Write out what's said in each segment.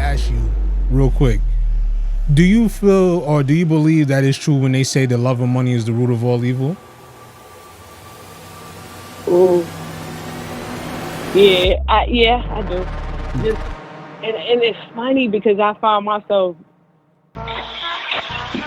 ask you real quick. Do you feel or do you believe that it's true when they say that love and money is the root of all evil? Ooh, yeah, I do. Just and it's funny because I found myself.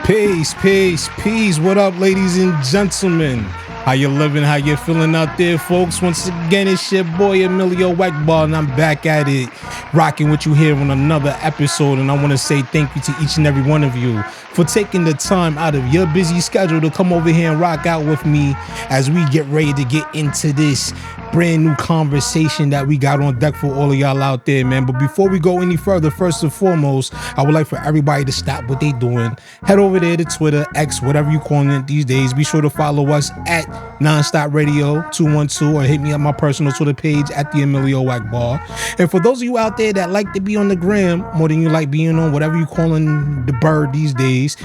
Peace, peace, peace. What up, ladies and gentlemen? How you living? How you feeling out there, folks? Once again, it's your boy Emilio Wackball, and I'm back at it, rocking with you here on another episode. And I want to say thank you to each and every one of you for taking the time out of your busy schedule to come over here and rock out with me as we get ready to get into this brand new conversation that we got on deck for all of y'all out there, man. But before we go any further, first and foremost, I would like for everybody to stop what they doing. Head over there to Twitter, X, whatever you calling it these days. Be sure to follow us at NonStop Radio 212 or hit me up my personal Twitter page at the Emilio Wackball. And for those of you out there that like to be on the gram more than you like being on whatever you calling the bird these days,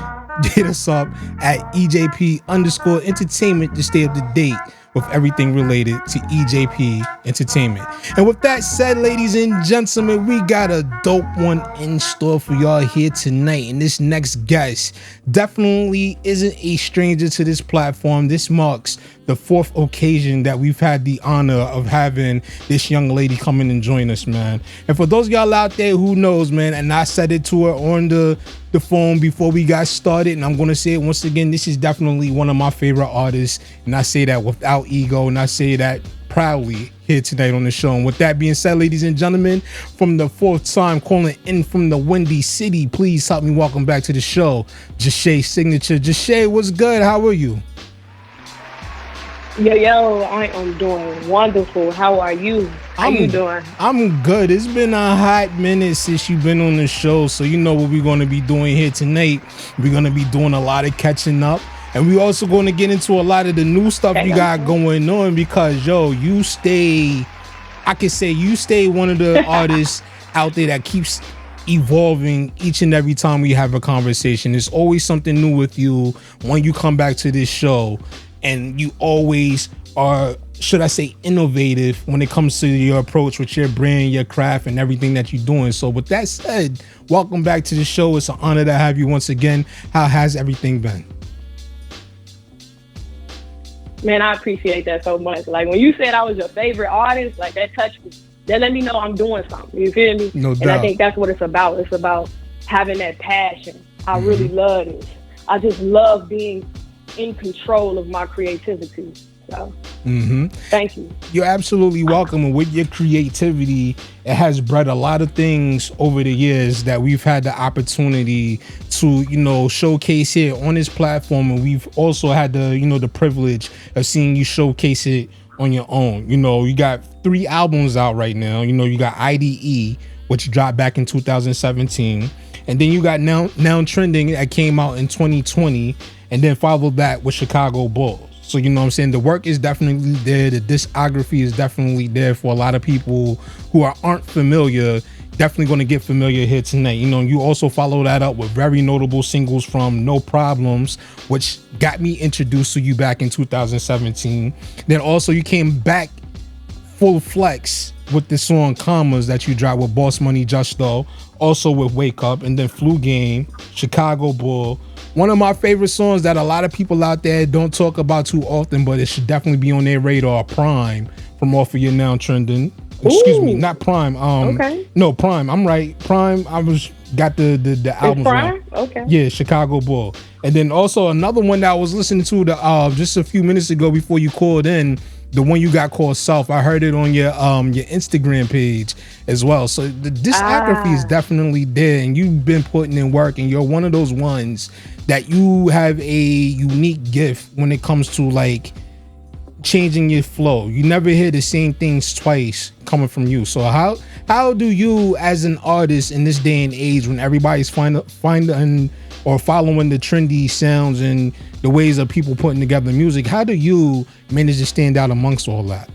hit us up at EJP underscore entertainment to stay up to date with everything related to EJP Entertainment. And with that said, ladies and gentlemen, we got a dope one in store for y'all here tonight. And this next guest definitely isn't a stranger to this platform. This marks the fourth occasion that we've had the honor of having this young lady come in and join us, man. And for those of y'all out there who knows, man, and I said it to her on the phone before we got started, and I'm going to say it once again, this is definitely one of my favorite artists, and I say that without ego, and I say that proudly here tonight on the show. And with that being said, ladies and gentlemen, from the fourth time calling in from the Windy City, please help me welcome back to the show, Jushay Signature. Jushay, what's good? How are you? Yo, I am doing wonderful. How are you? How you doing? I'm good. It's been a hot minute since you've been on the show, so you know what we're going to be doing here tonight. We're going to be doing a lot of catching up, and we're also going to get into a lot of the new stuff you got going on because, yo, I could say you stay one of the artists out there that keeps evolving each and every time we have a conversation. There's always something new with you when you come back to this show. And you always are, should I say, innovative when it comes to your approach with your brand, your craft, and everything that you're doing. So with that said, welcome back to the show. It's an honor to have you once again. How has everything been? Man, I appreciate that so much. Like when you said I was your favorite artist, like that touched me. That let me know I'm doing something. You feel me? No doubt. And I think that's what it's about. It's about having that passion. I really love this. I just love being in control of my creativity. So thank you. You're absolutely welcome. And with your creativity, it has bred a lot of things over the years that we've had the opportunity to, showcase here on this platform. And we've also had the privilege of seeing you showcase it on your own. You got 3 albums out right now. You got IDE, which dropped back in 2017. And then you got Now Trending that came out in 2020. And then followed that with Chicago Bulls. So, you know what I'm saying? The work is definitely there. The discography is definitely there for a lot of people who aren't familiar. Definitely going to get familiar here tonight. You also follow that up with very notable singles from No Problems, which got me introduced to you back in 2017. Then also you came back full flex with the song Commas that you dropped with Boss Money Justo, also with Wake Up, and then Flu Game, Chicago Bull. One of my favorite songs that a lot of people out there don't talk about too often, but it should definitely be on their radar, Prime, from off of your Now Trending. Excuse me, not Prime. Okay. No, Prime. I'm right. Prime, got the albums Prime? right. Okay. Yeah, Chicago Bull. And then also another one that I was listening to just a few minutes ago before you called in, the one you got called Self. I heard it on your Instagram page as well. So the discography is definitely there, and you've been putting in work, and you're one of those ones that you have a unique gift when it comes to like changing your flow. You never hear the same things twice coming from you. So how do you, as an artist in this day and age, when everybody's finding or following the trendy sounds and the ways of people putting together music, how do you manage to stand out amongst all that?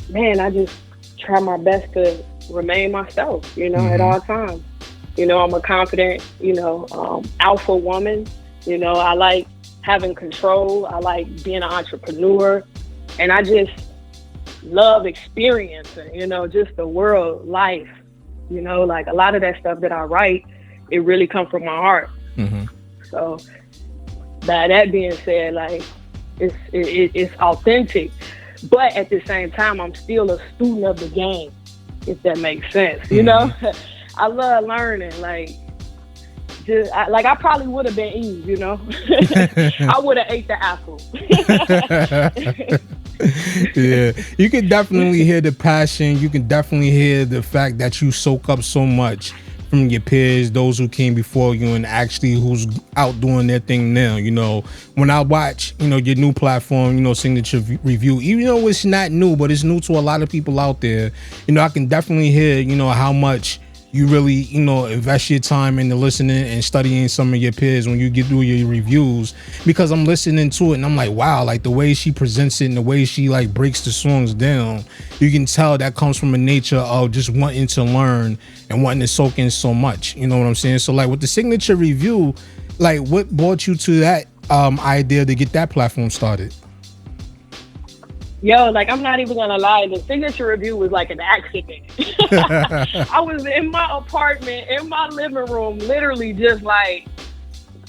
Man, I just try my best to remain myself, at all times. I'm a confident, alpha woman. I like having control. I like being an entrepreneur. And I just love experiencing, just the world, life. You know, like a lot of that stuff that I write, it really comes from my heart. Mm-hmm. So by that being said, like it's authentic, but at the same time, I'm still a student of the game, if that makes sense. You know, I love learning. Like, I probably would have been Eve. You know, I would have ate the apple. Yeah, you can definitely hear the passion. You can definitely hear the fact that you soak up so much from your peers, those who came before you, and actually who's out doing their thing now. You know, when I watch, you know, your new platform, you know, Signature Review, even though it's not new, but it's new to a lot of people out there, you know, I can definitely hear, you know, how much you really, you know, invest your time into listening and studying some of your peers when you get through your reviews, because I'm listening to it and I'm like, wow, like the way she presents it and the way she like breaks the songs down, you can tell that comes from a nature of just wanting to learn and wanting to soak in so much. You know what I'm saying? So like with the Signature Review, like what brought you to that idea to get that platform started? Yo, like, I'm not even gonna lie, the Signature Review was like an accident. I was in my apartment, in my living room, literally just like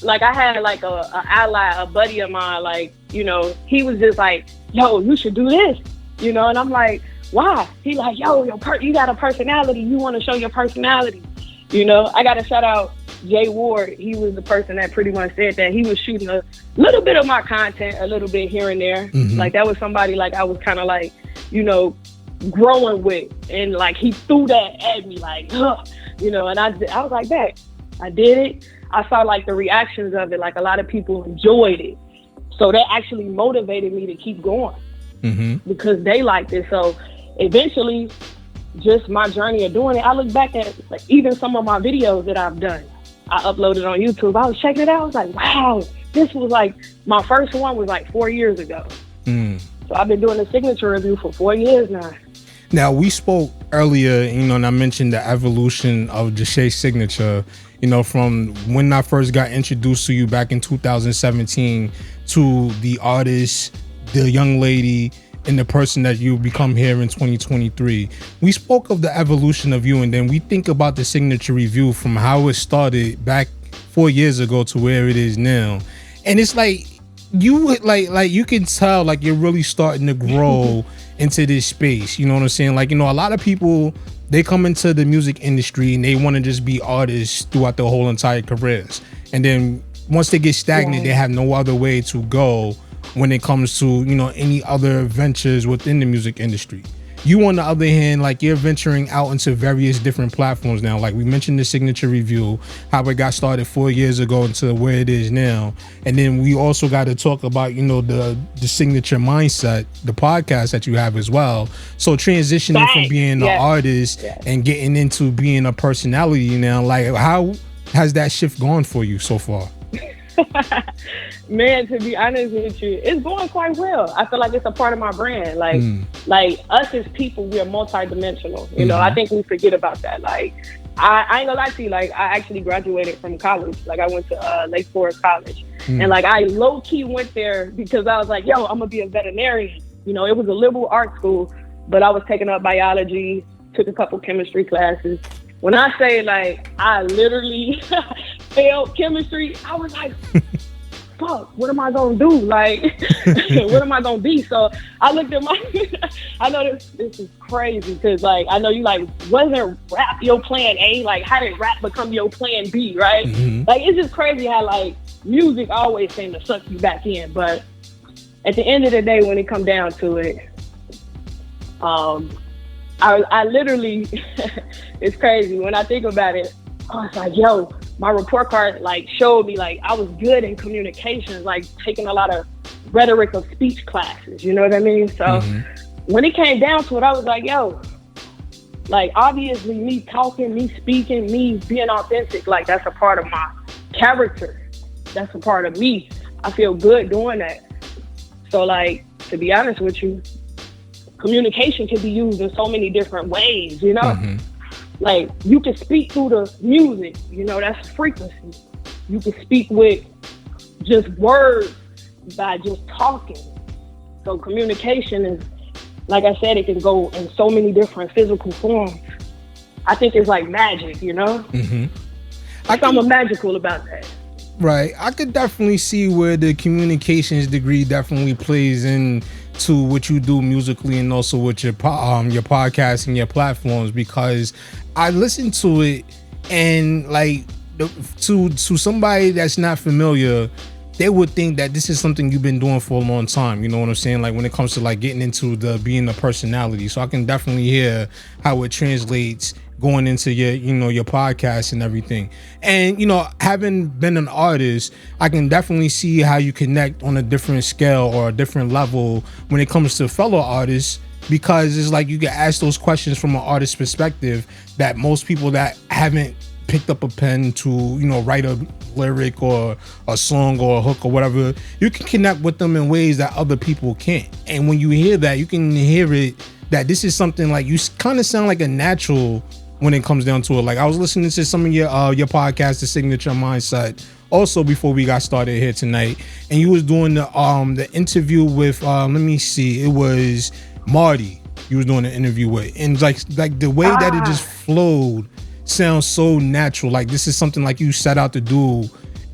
I had like a ally, a buddy of mine, like, you know, he was just like, yo, you should do this, you know, and I'm like, why? He like, yo, you got a personality, you want to show your personality, you know. I gotta shout out Jay Ward. He was the person that pretty much said that. He was shooting a little bit of my content, a little bit here and there. Like that was somebody like I was kind of like, you know, growing with, and like he threw that at me like, you know, and I was like, that I did it. I saw like the reactions of it, like a lot of people enjoyed it, so that actually motivated me to keep going because they liked it. So eventually, just my journey of doing it, I look back at like even some of my videos that I've done, I uploaded on YouTube. I was checking it out. I was like, wow, this was like, my first one was like 4 years ago. So I've been doing the Signature Review for 4 years now. Now, we spoke earlier, you know, and I mentioned the evolution of Jushay Signature, you know, from when I first got introduced to you back in 2017 to the artist, the young lady, and the person that you become here in 2023. We spoke of the evolution of you, and then we think about the Signature Review from how it started back 4 years ago to where it is now. And it's like you like you can tell like you're really starting to grow into this space. You know what I'm saying? Like, you know, a lot of people, they come into the music industry and they want to just be artists throughout their whole entire careers. And then once they get stagnant, they have no other way to go when it comes to, you know, any other ventures within the music industry. You, on the other hand, like you're venturing out into various different platforms now. Like we mentioned the Signature Review, how it got started 4 years ago into where it is now. And then we also got to talk about, you know, the Signature Mindset, the podcast that you have as well. So transitioning from being an artist and getting into being a personality now, like how has that shift gone for you so far? Man, to be honest with you, it's going quite well. I feel like it's a part of my brand. Like us as people, we are multidimensional. You know, I think we forget about that. Like, I ain't gonna lie to you. Like, I actually graduated from college. Like, I went to Lake Forest College, and like I low key went there because I was like, yo, I'm gonna be a veterinarian. You know, it was a liberal arts school, but I was taking up biology, took a couple chemistry classes. When I say like I literally failed chemistry, I was like, fuck, what am I gonna do? Like, what am I gonna be? So I looked at my, I know this is crazy because like, I know you like, wasn't rap your plan A? Like, how did rap become your plan B, right? Like, it's just crazy how like music always seems to suck you back in. But at the end of the day, when it comes down to it, I literally, it's crazy. When I think about it, I was like, yo, my report card like showed me like I was good in communications, like taking a lot of rhetoric of speech classes, you know what I mean? So when it came down to it, I was like, yo, like obviously me talking, me speaking, me being authentic, like that's a part of my character. That's a part of me. I feel good doing that. So like, to be honest with you, communication can be used in so many different ways, you know? Like, you can speak through the music, you know, that's frequency. You can speak with just words by just talking. So communication is, like I said, it can go in so many different physical forms. I think it's like magic, you know. I'm magical about that. Right. I could definitely see where the communications degree definitely plays into what you do musically and also with your podcast and your platforms, because I listen to it and like to somebody that's not familiar, they would think that this is something you've been doing for a long time. You know what I'm saying? Like when it comes to like getting into the being a personality. So I can definitely hear how it translates going into your, you know, your podcast and everything. And, you know, having been an artist, I can definitely see how you connect on a different scale or a different level when it comes to fellow artists, because it's like you can ask those questions from an artist's perspective that most people that haven't picked up a pen to, you know, write a lyric or a song or a hook or whatever, you can connect with them in ways that other people can't. And when you hear that, you can hear it that this is something like you kind of sound like a natural when it comes down to it. Like I was listening to some of your podcast, The Signature Mindset, also before we got started here tonight, and you was doing the interview with let me see, it was Marty. You was doing an interview with, and like the way that it just flowed sounds so natural. Like this is something like you set out to do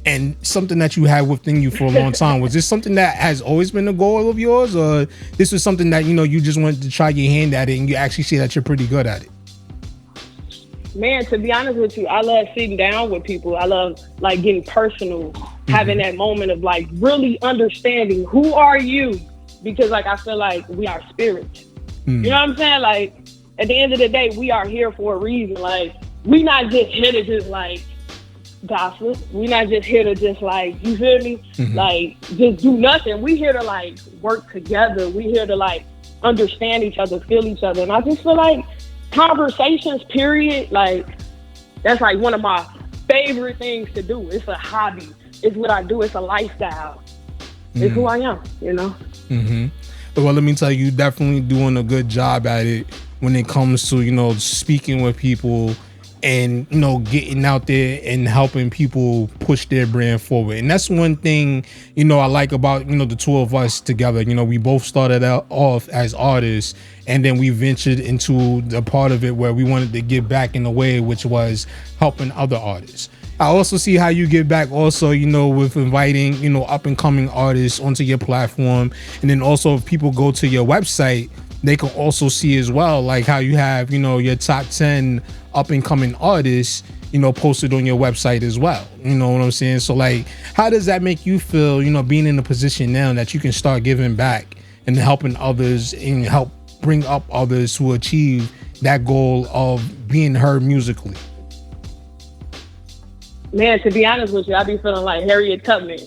and something that you had within you for a long time. Was this something that has always been a goal of yours, or this was something that, you know, you just wanted to try your hand at it and you actually see that you're pretty good at it? Man, to be honest with you, I love sitting down with people. I love like getting personal, having that moment of like really understanding who are you, because like I feel like we are spirits. You know what I'm saying? Like at the end of the day, we are here for a reason. Like we not just here to just like gossip. We not just here to just like, you feel me? Like just do nothing. We here to like work together. We here to like understand each other, feel each other. And I just feel like conversations, period, like that's like one of my favorite things to do. It's a hobby. It's what I do. It's a lifestyle. It's who I am, you know? Well, let me tell you, definitely doing a good job at it when it comes to, you know, speaking with people and, you know, getting out there and helping people push their brand forward. And that's one thing, you know, I like about, you know, the two of us together. You know, we both started out off as artists, and then we ventured into the part of it where we wanted to give back in a way, which was helping other artists. I also see how you give back also, you know, with inviting, you know, up and coming artists onto your platform. And then also if people go to your website, they can also see as well, like how you have, you know, your top 10 up and coming artists, you know, posted on your website as well. You know what I'm saying? So like, how does that make you feel, you know, being in a position now that you can start giving back and helping others and help bring up others to achieve that goal of being heard musically? Man, to be honest with you, I be feeling like Harriet Tubman.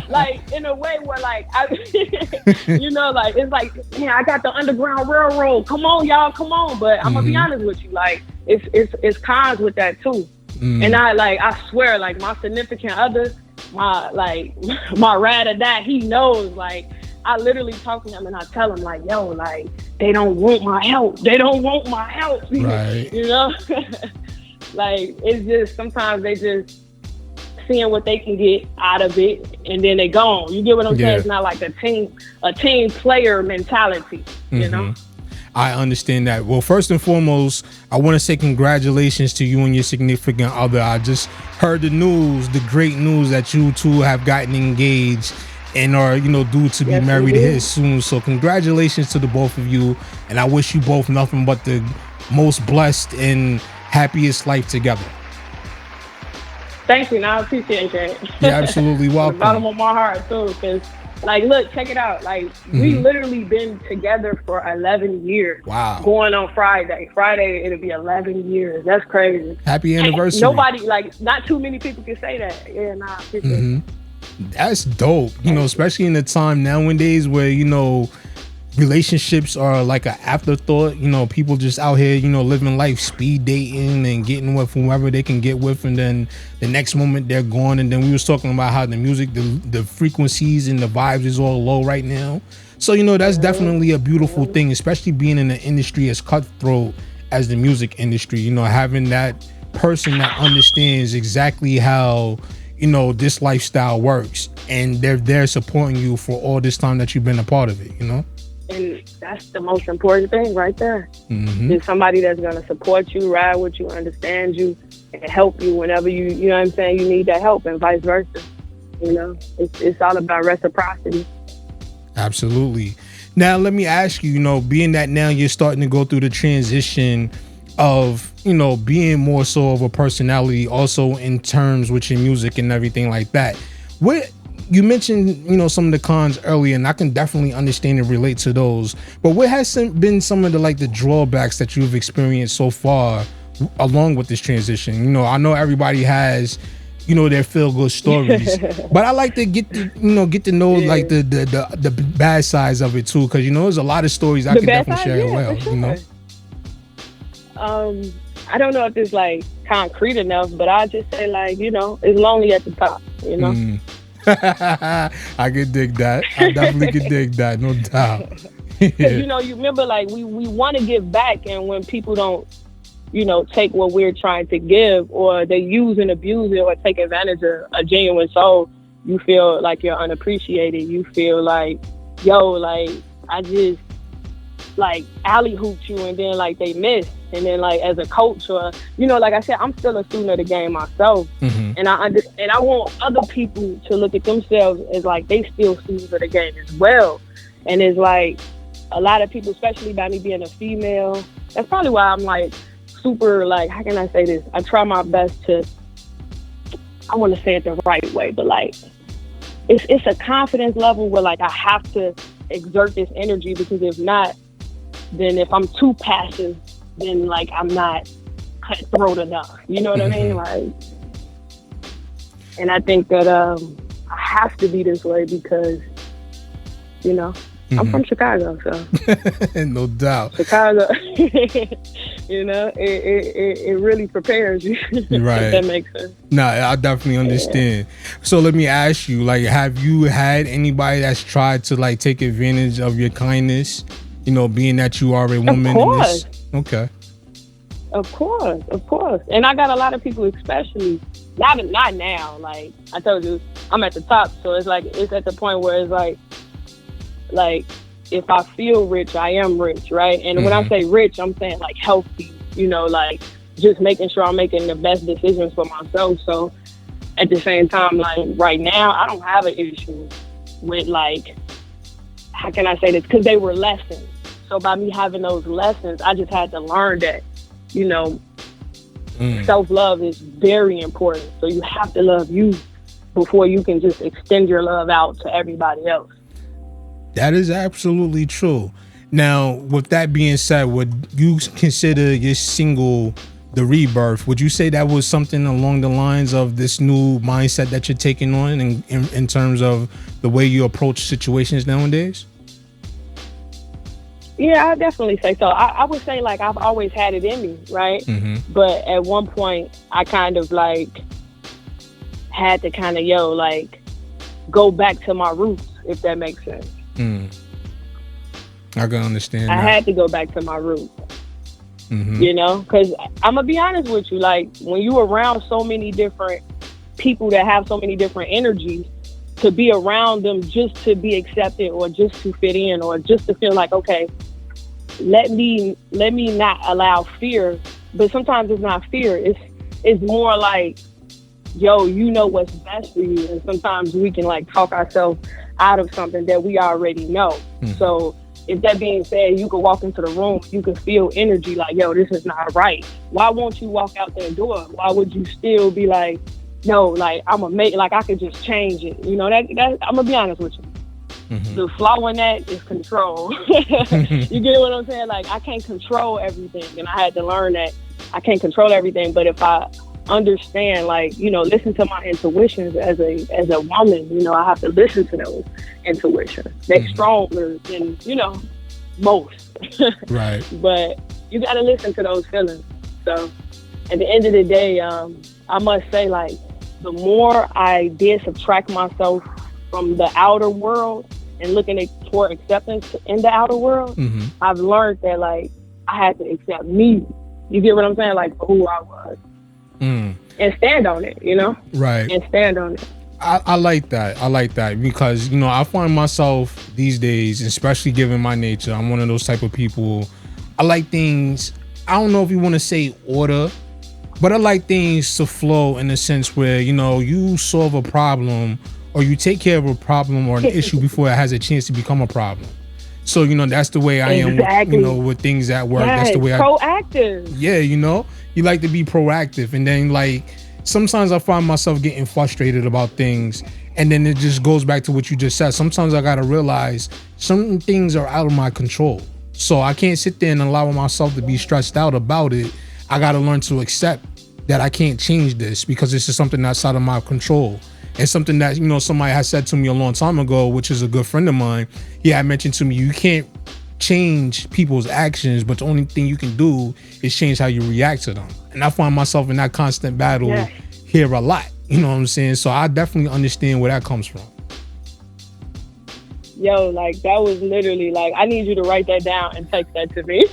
Like, in a way where, like, you know, like, it's like, man, I got the Underground Railroad. Come on, y'all, come on. But I'm going to be honest with you, like, it's cons with that, too. And I swear, like, my significant other, my ride or die, he knows, like, I literally talk to him and I tell him, like, yo, like, they don't want my help. They don't want my help. Right. You know? Like, it's just, sometimes they just seeing what they can get out of it, and then they gone. You get what I'm saying? It's not like a team player mentality, you know? I understand that. Well, first and foremost, I want to say congratulations to you and your significant other. I just heard the news, the great news that you two have gotten engaged and are, you know, due to be married here soon. So congratulations to the both of you, and I wish you both nothing but the most blessed and happiest life together. Thank you, and I appreciate that. You're absolutely welcome. From the bottom of my heart too, because like, look, check it out. Like, we literally been together for 11 years. Wow. Going on Friday. It'll be 11 years. That's crazy. Happy anniversary. Nobody, like, not too many people can say that. Yeah, nah, I appreciate it. That's dope. You know, especially in the time nowadays where, you know, relationships are like an afterthought. You know, people just out here, you know, living life, speed dating and getting with whoever they can get with, and then the next moment they're gone. And then we was talking about how the music, the frequencies and the vibes is all low right now. So, you know, that's definitely a beautiful thing, especially being in an industry as cutthroat as the music industry. You know, having that person that understands exactly how, you know, this lifestyle works, and they're there supporting you for all this time that you've been a part of it, you know? And that's the most important thing right there. Mm-hmm. Is somebody that's going to support you, ride with you, understand you, and help you whenever you know what I'm saying, you need that help, and vice versa. You know, it's all about reciprocity. Absolutely. Now, let me ask you, being that now you're starting to go through the transition of, being more so of a personality also in terms with your music and everything like that. What you mentioned, some of the cons earlier, and I can definitely understand and relate to those. But what has been some of the drawbacks that you've experienced so far along with this transition? I know everybody has their feel good stories, but I like to get to know like the bad sides of it too, because there's a lot of stories I can definitely share well. Sure. I don't know if it's like concrete enough, but I just say it's lonely at the top. I could dig that. I definitely could dig that, no doubt. Because you remember we want to give back, and when people don't take what we're trying to give, or they use and abuse it, or take advantage of a genuine soul, you feel like you're unappreciated. You feel like, I just alley hooped you, and then they missed. And then as a coach, or like I said, I'm still a student of the game myself. Mm-hmm. And I want other people to look at themselves as they still students of the game as well. And it's a lot of people, especially by me being a female, that's probably why I'm super, how can I say this? I try my best to, I want to say it the right way, but it's a confidence level where I have to exert this energy, because if not, then if I'm too passive, then I'm not cutthroat enough. You know what I mean? And I think that I have to be this way because, I'm from Chicago, so no doubt. Chicago, it really prepares you. Right. If that makes sense. Nah, I definitely understand. Yeah. So let me ask you, have you had anybody that's tried to take advantage of your kindness? Being that you are a woman. Of course. In this? Okay. Of course. And I got a lot of people, especially not now. I told you, I'm at the top, so it's it's at the point where it's if I feel rich, I am rich, right? And when I say rich, I'm saying healthy, just making sure I'm making the best decisions for myself. So at the same time, right now, I don't have an issue with how can I say this? Because they were lessons. So by me having those lessons, I just had to learn that, self-love is very important. So you have to love you before you can just extend your love out to everybody else. That is absolutely true. Now, with that being said, would you consider your single the rebirth? Would you say that was something along the lines of this new mindset that you're taking on in terms of the way you approach situations nowadays? Yeah, I definitely say so. I would say I've always had it in me, right? Mm-hmm. But at one point, I kind of had to go back to my roots, if that makes sense. I can understand. I had to go back to my roots. Mm-hmm. Because I'm gonna be honest with you, when you around so many different people that have so many different energies, to be around them just to be accepted, or just to fit in, or just to feel okay, let me not allow fear. But sometimes it's not fear, it's more yo, what's best for you. And sometimes we can talk ourselves out of something that we already know. So if that being said, you can walk into the room, you can feel energy yo, this is not right. Why won't you walk out that door? Why would you still be no, I'm gonna make I could just change it? That I'm gonna be honest with you. Mm-hmm. The flaw in that is control. You get what I'm saying? I can't control everything, and I had to learn that I can't control everything. But if I understand, listen to my intuitions as a woman, I have to listen to those intuitions. They're stronger than most. Right. But you got to listen to those feelings. So at the end of the day, I must say, the more I did subtract myself from the outer world and looking for acceptance in the outer world, I've learned that I had to accept me. You get what I'm saying? For who I was. And stand on it, Right. And stand on it. I like that. I like that because I find myself these days, especially given my nature, I'm one of those type of people. I like things. I don't know if you want to say order, but I like things to flow in a sense where you solve a problem or you take care of a problem or an issue before it has a chance to become a problem. So that's the way I am. With things at work. Yes, That's the way proactive. Yeah, you like to be proactive, and then sometimes I find myself getting frustrated about things, and then it just goes back to what you just said. Sometimes I gotta realize some things are out of my control, so I can't sit there and allow myself to be stressed out about it. I gotta learn to accept that I can't change this because this is something that's out of my control. And something that somebody has said to me a long time ago, which is a good friend of mine. He had mentioned to me, you can't change people's actions, but the only thing you can do is change how you react to them. And I find myself in that constant battle here a lot. You know what I'm saying? So I definitely understand where that comes from. Yo, that was literally I need you to write that down and text that to me.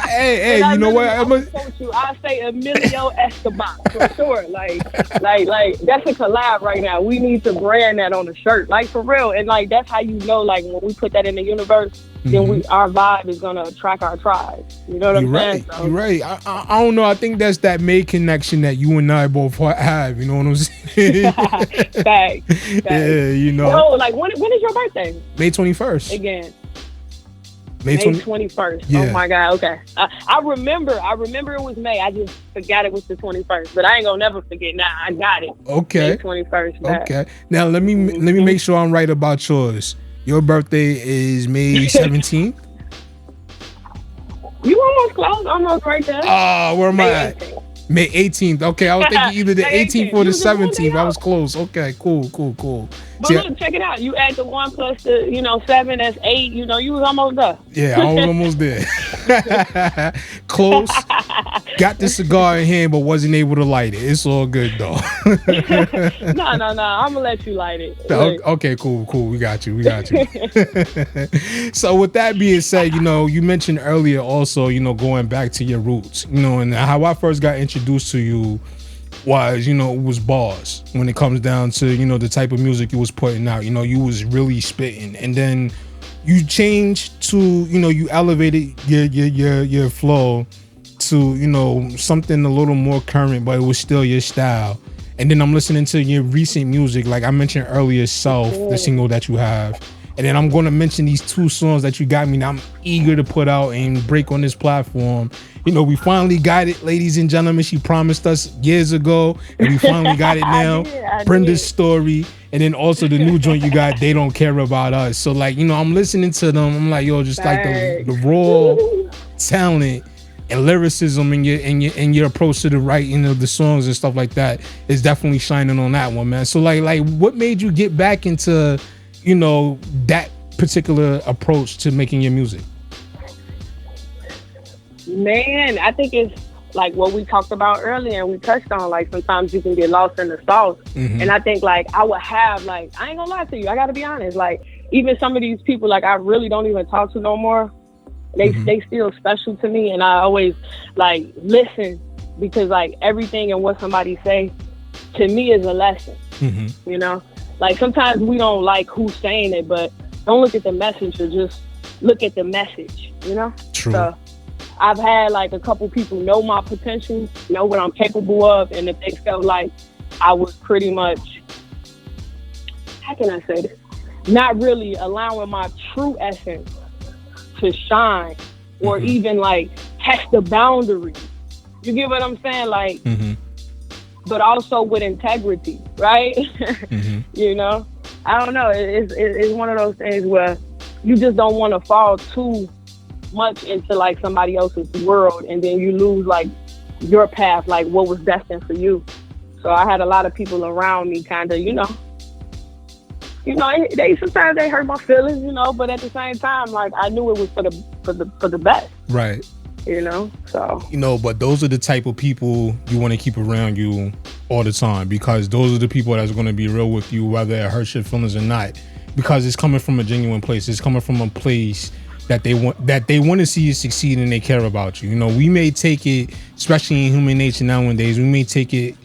Hey, you know what? I say Emilio Escobar for sure. That's a collab right now. We need to brand that on the shirt, for real. And that's how when we put that in the universe, then our vibe is gonna attract our tribe. You know what I'm saying? So, you're right. I don't know. I think that's that May connection that you and I both have. You know what I'm saying? Facts. Yeah, Yo, when is your birthday? May 21st. Again. May 21st. Yeah. Oh my God. Okay. I remember it was May. I just forgot it was the 21st. But I ain't gonna never forget. Nah, I got it. Okay. May 21st. Back. Okay. Now let me make sure I'm right about yours. Your birthday is May 17th. You almost close. Almost right there. Where am I at? May 18th. Okay, I was thinking either the 18th or the 17th. I was close. Okay, cool. But look, check it out. You add the 1 plus the 7, that's 8. You was almost there. Yeah, I was almost there. Close. Got the cigar in hand, but wasn't able to light it. It's all good though. No. I'm gonna let you light it. Okay, cool. We got you. So with that being said, you mentioned earlier also, going back to your roots, and how I first got introduced to you was, it was bars when it comes down to, the type of music you was putting out. You was really spitting, and then you changed to, you elevated your flow to, something a little more current, but it was still your style. And then I'm listening to your recent music, like I mentioned earlier, Self, the single that you have. And then I'm going to mention these 2 songs that you got me. Now I'm eager to put out and break on this platform. We finally got it, ladies and gentlemen. She promised us years ago, and we finally got it now. Brenda's Story, and then also the new joint you got, They Don't Care About Us. So I'm listening to them. I'm like, yo, just like the raw talent and lyricism and your approach to the writing of the songs and stuff like that is definitely shining on that one, man. So like what made you get back into that particular approach to making your music? Man, I think it's like what we talked about earlier and we touched on, sometimes you can get lost in the sauce. And I think I would have I ain't gonna lie to you, I gotta be honest, even some of these people I really don't even talk to no more, they still special to me, and I always listen because everything and what somebody say to me is a lesson. Sometimes we don't like who's saying it, but don't look at the message, or just look at the message, True. So I've had a couple people know my potential, know what I'm capable of, and if they felt like I was pretty much, how can I say this, not really allowing my true essence to shine, or even test the boundaries. You get what I'm saying? But also with integrity, right? I don't know. It's one of those things where you just don't want to fall too much into somebody else's world, and then you lose your path, what was destined for you. So I had a lot of people around me kind of, they sometimes they hurt my feelings, but at the same time, I knew it was for the best. Right. So but those are the type of people you want to keep around you all the time, because those are the people that's going to be real with you, whether it hurts your feelings or not, because it's coming from a genuine place. It's coming from a place that they want to see you succeed, and they care about you. We may take it, especially in human nature nowadays, we may take it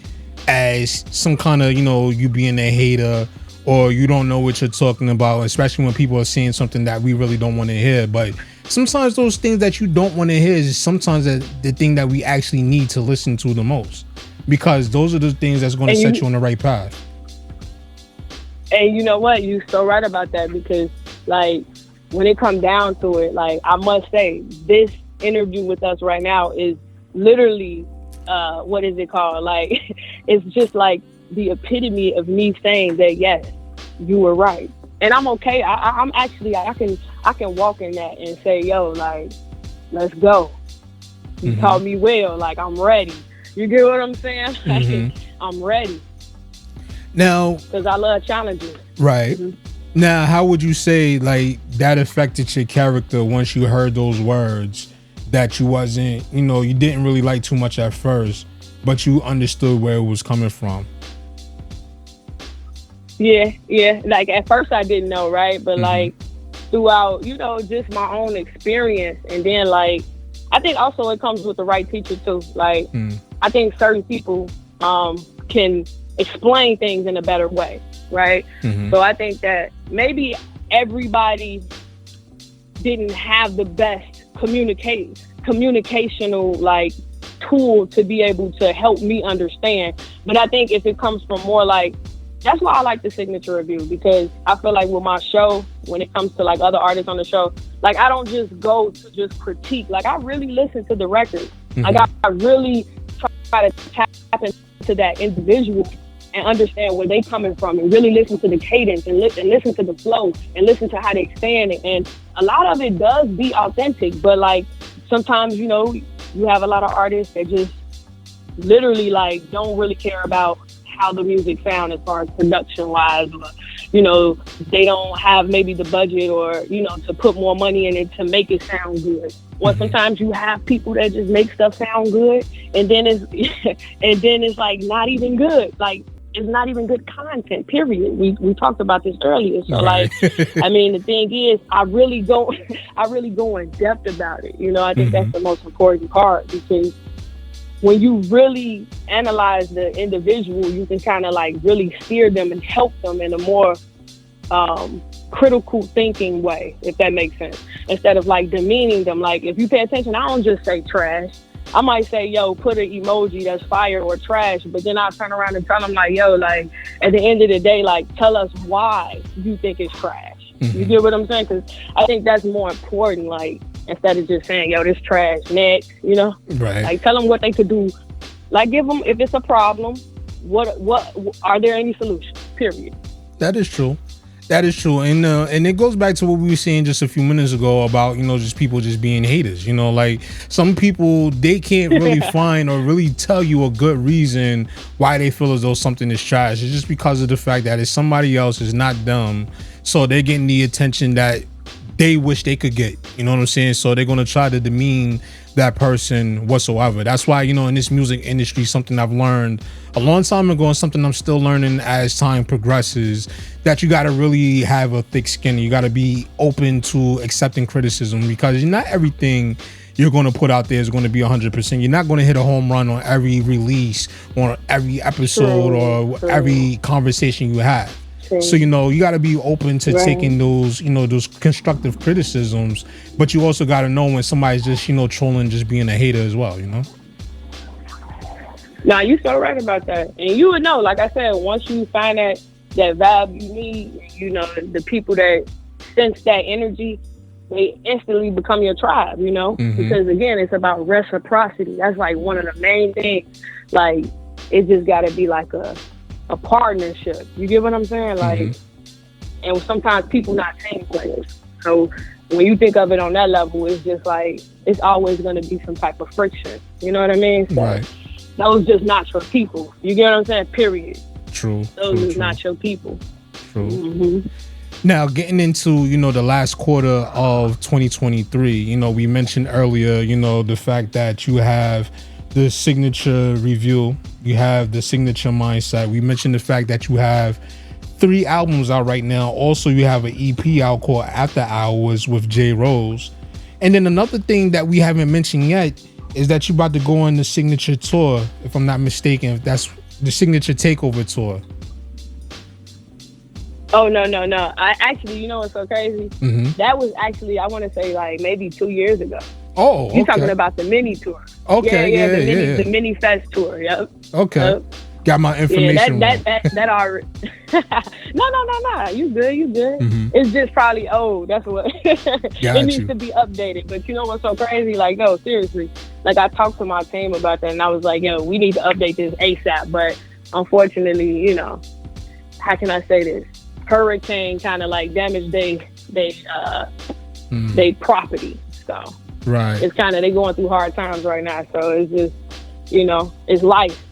as some kind of, you being a hater, or you don't know what you're talking about, especially when people are saying something that we really don't want to hear. But sometimes those things that you don't want to hear is sometimes the thing that we actually need to listen to the most, because those are the things that's going to set you on the right path. And you know what? You're so right about that, because like when it comes down to it, like I must say, this interview with us right now is literally, what is it called? Like, it's just like the epitome of me saying that, yes, you were right. And I'm okay. I'm actually, I can walk in that and say, yo, like, let's go. You taught me well. Like, I'm ready. You get what I'm saying? Like, I'm ready. Now, because I love challenges. Right. Now, how would you say like that affected your character once you heard those words that you wasn't, you didn't really like too much at first, but you understood where it was coming from? Yeah. Like at first I didn't know, right? But like throughout, just my own experience, and then like I think also it comes with the right teacher too. Like I think certain people can explain things in a better way, right? So I think that maybe everybody didn't have the best communicational like tool to be able to help me understand. But I think if it comes from more like, that's why I like the signature review, because I feel like with my show, when it comes to like other artists on the show, like I don't just go to just critique. Like I really listen to the record. Like I really try to tap into that individual and understand where they coming from, and really listen to the cadence and listen to the flow and listen to how they stand it. And a lot of it does be authentic, but like sometimes, you have a lot of artists that just literally like don't really care about how the music sound as far as production wise, or they don't have maybe the budget or to put more money in it to make it sound good. Or sometimes you have people that just make stuff sound good, and then it's like not even good. Like it's not even good content, period. We talked about this earlier. So like, I mean, the thing is, I really go in depth about it. I think that's the most important part, because when you really analyze the individual, you can kind of like really steer them and help them in a more critical thinking way, if that makes sense. Instead of like demeaning them. Like if you pay attention, I don't just say trash. I might say, yo, put an emoji that's fire or trash, but then I'll turn around and tell them like, yo, like at the end of the day, like tell us why you think it's trash. You get what I'm saying? Because I think that's more important. Like instead of just saying, yo, this trash, next, right? Like tell them what they could do. Like give them, if it's a problem, what are there any solutions? Period. That is true. And it goes back to what we were saying just a few minutes ago about, just people just being haters. Like some people, they can't really find or really tell you a good reason why they feel as though something is trash. It's just because of the fact that it's somebody else, is not them. So they're getting the attention that they wish they could get. You know what I'm saying? So they're going to try to demean that person whatsoever. That's why, in this music industry, something I've learned a long time ago, and something I'm still learning as time progresses, that you got to really have a thick skin. You got to be open to accepting criticism, because not everything you're going to put out there is going to be 100%. You're not going to hit a home run on every release, on every episode, or every conversation you have. So, you got to be open to taking those, those constructive criticisms, but you also got to know when somebody's just, trolling, just being a hater as well, Nah, you so right about that. And you would know, like I said, once you find that vibe you need, the people that sense that energy, they instantly become your tribe, because again, it's about reciprocity. That's like one of the main things. Like, it just got to be like a partnership. You get what I'm saying? Like, and sometimes people not team players. So when you think of it on that level, it's just like, it's always going to be some type of friction. You know what I mean? So those just not your people. You get what I'm saying? Period. True. Those is not your people. True. Now, getting into, the last quarter of 2023, we mentioned earlier, the fact that you have the signature review, you have the signature mindset. We mentioned the fact that you have 3 albums out right now. Also, you have an EP out called After Hours with J. Rose. And then another thing that we haven't mentioned yet is that you're about to go on the signature tour, if I'm not mistaken. If that's The signature takeover tour. Oh no. I actually, you know what's so crazy? That was actually, I want to say like maybe 2 years ago. Oh, okay. You're talking about the mini tour. Okay, the mini fest tour. Yep. Okay. Yep. Got my information. Yeah, that already. No. You good. It's just probably old. That's what. It needs to be updated. But you know what's so crazy? Like, no, seriously. Like, I talked to my team about that, and I was like, yo, we need to update this ASAP. But unfortunately, you know, how can I say this? Hurricane kind of like damaged they property. So right, it's kind of, they going through hard times right now. So it's just, you know, it's life.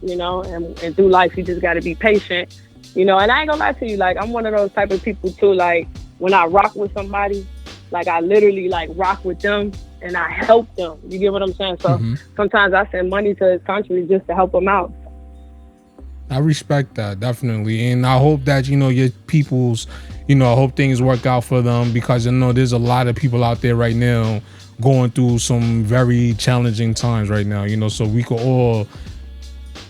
You know, and through life, you just got to be patient, you know, and I ain't gonna lie to you, like, I'm one of those type of people too, like, when I rock with somebody, like, I literally, like, rock with them, and I help them, you get what I'm saying? So sometimes I send money to his country just to help them out. I respect that, definitely, and I hope that, you know, your people's, you know, I hope things work out for them, because I know there's a lot of people out there right now going through some very challenging times right now, you know, so we could all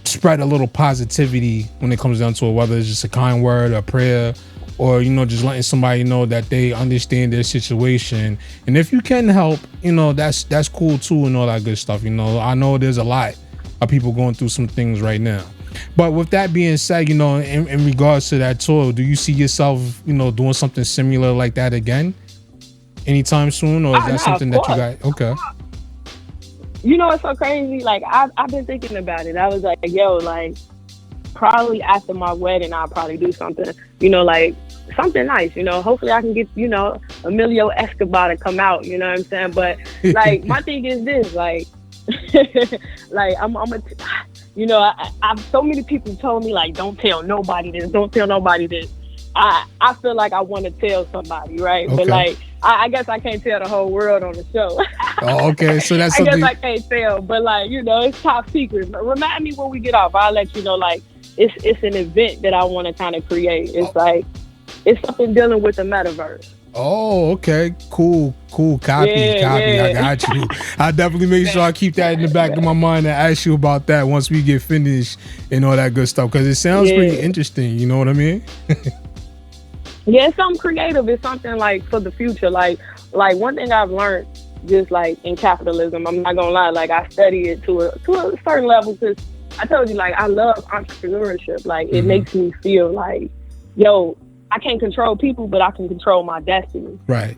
spread a little positivity when it comes down to it, whether it's just a kind word, a prayer, or, you know, just letting somebody know that they understand their situation. And if you can help, you know, that's cool too, and all that good stuff. You know, I know there's a lot of people going through some things right now. But with that being said, you know, in regards to that tour, do you see yourself, you know, doing something similar like that again anytime soon, or is that something that you got? Okay. You know, it's so crazy. Like, I've been thinking about it. I was like, yo, like, probably after my wedding, I'll probably do something, you know, like, something nice, you know. Hopefully I can get, you know, Emilio Escobar to come out, you know what I'm saying? But, like, my thing is this, like, like, you know, I've so many people told me, like, don't tell nobody this, don't tell nobody this. I feel like I want to tell somebody, right? Okay. But, like, I guess I can't tell the whole world on the show. Oh, okay, so that's something. I guess I can't tell, but, like, you know, it's top secret. But remind me when we get off. I'll let you know, like, it's an event that I want to kind of create. It's like, it's something dealing with the metaverse. Oh, okay, cool. Copy. I got you. I definitely make sure I keep that in the back of my mind and ask you about that once we get finished and all that good stuff, because it sounds pretty interesting. You know what I mean? Yeah, it's something creative. It's something like for the future. Like one thing I've learned, just like in capitalism, I'm not gonna lie. Like, I study it to a certain level, because I told you, like, I love entrepreneurship. Like, it makes me feel like, yo, I can't control people, but I can control my destiny. Right.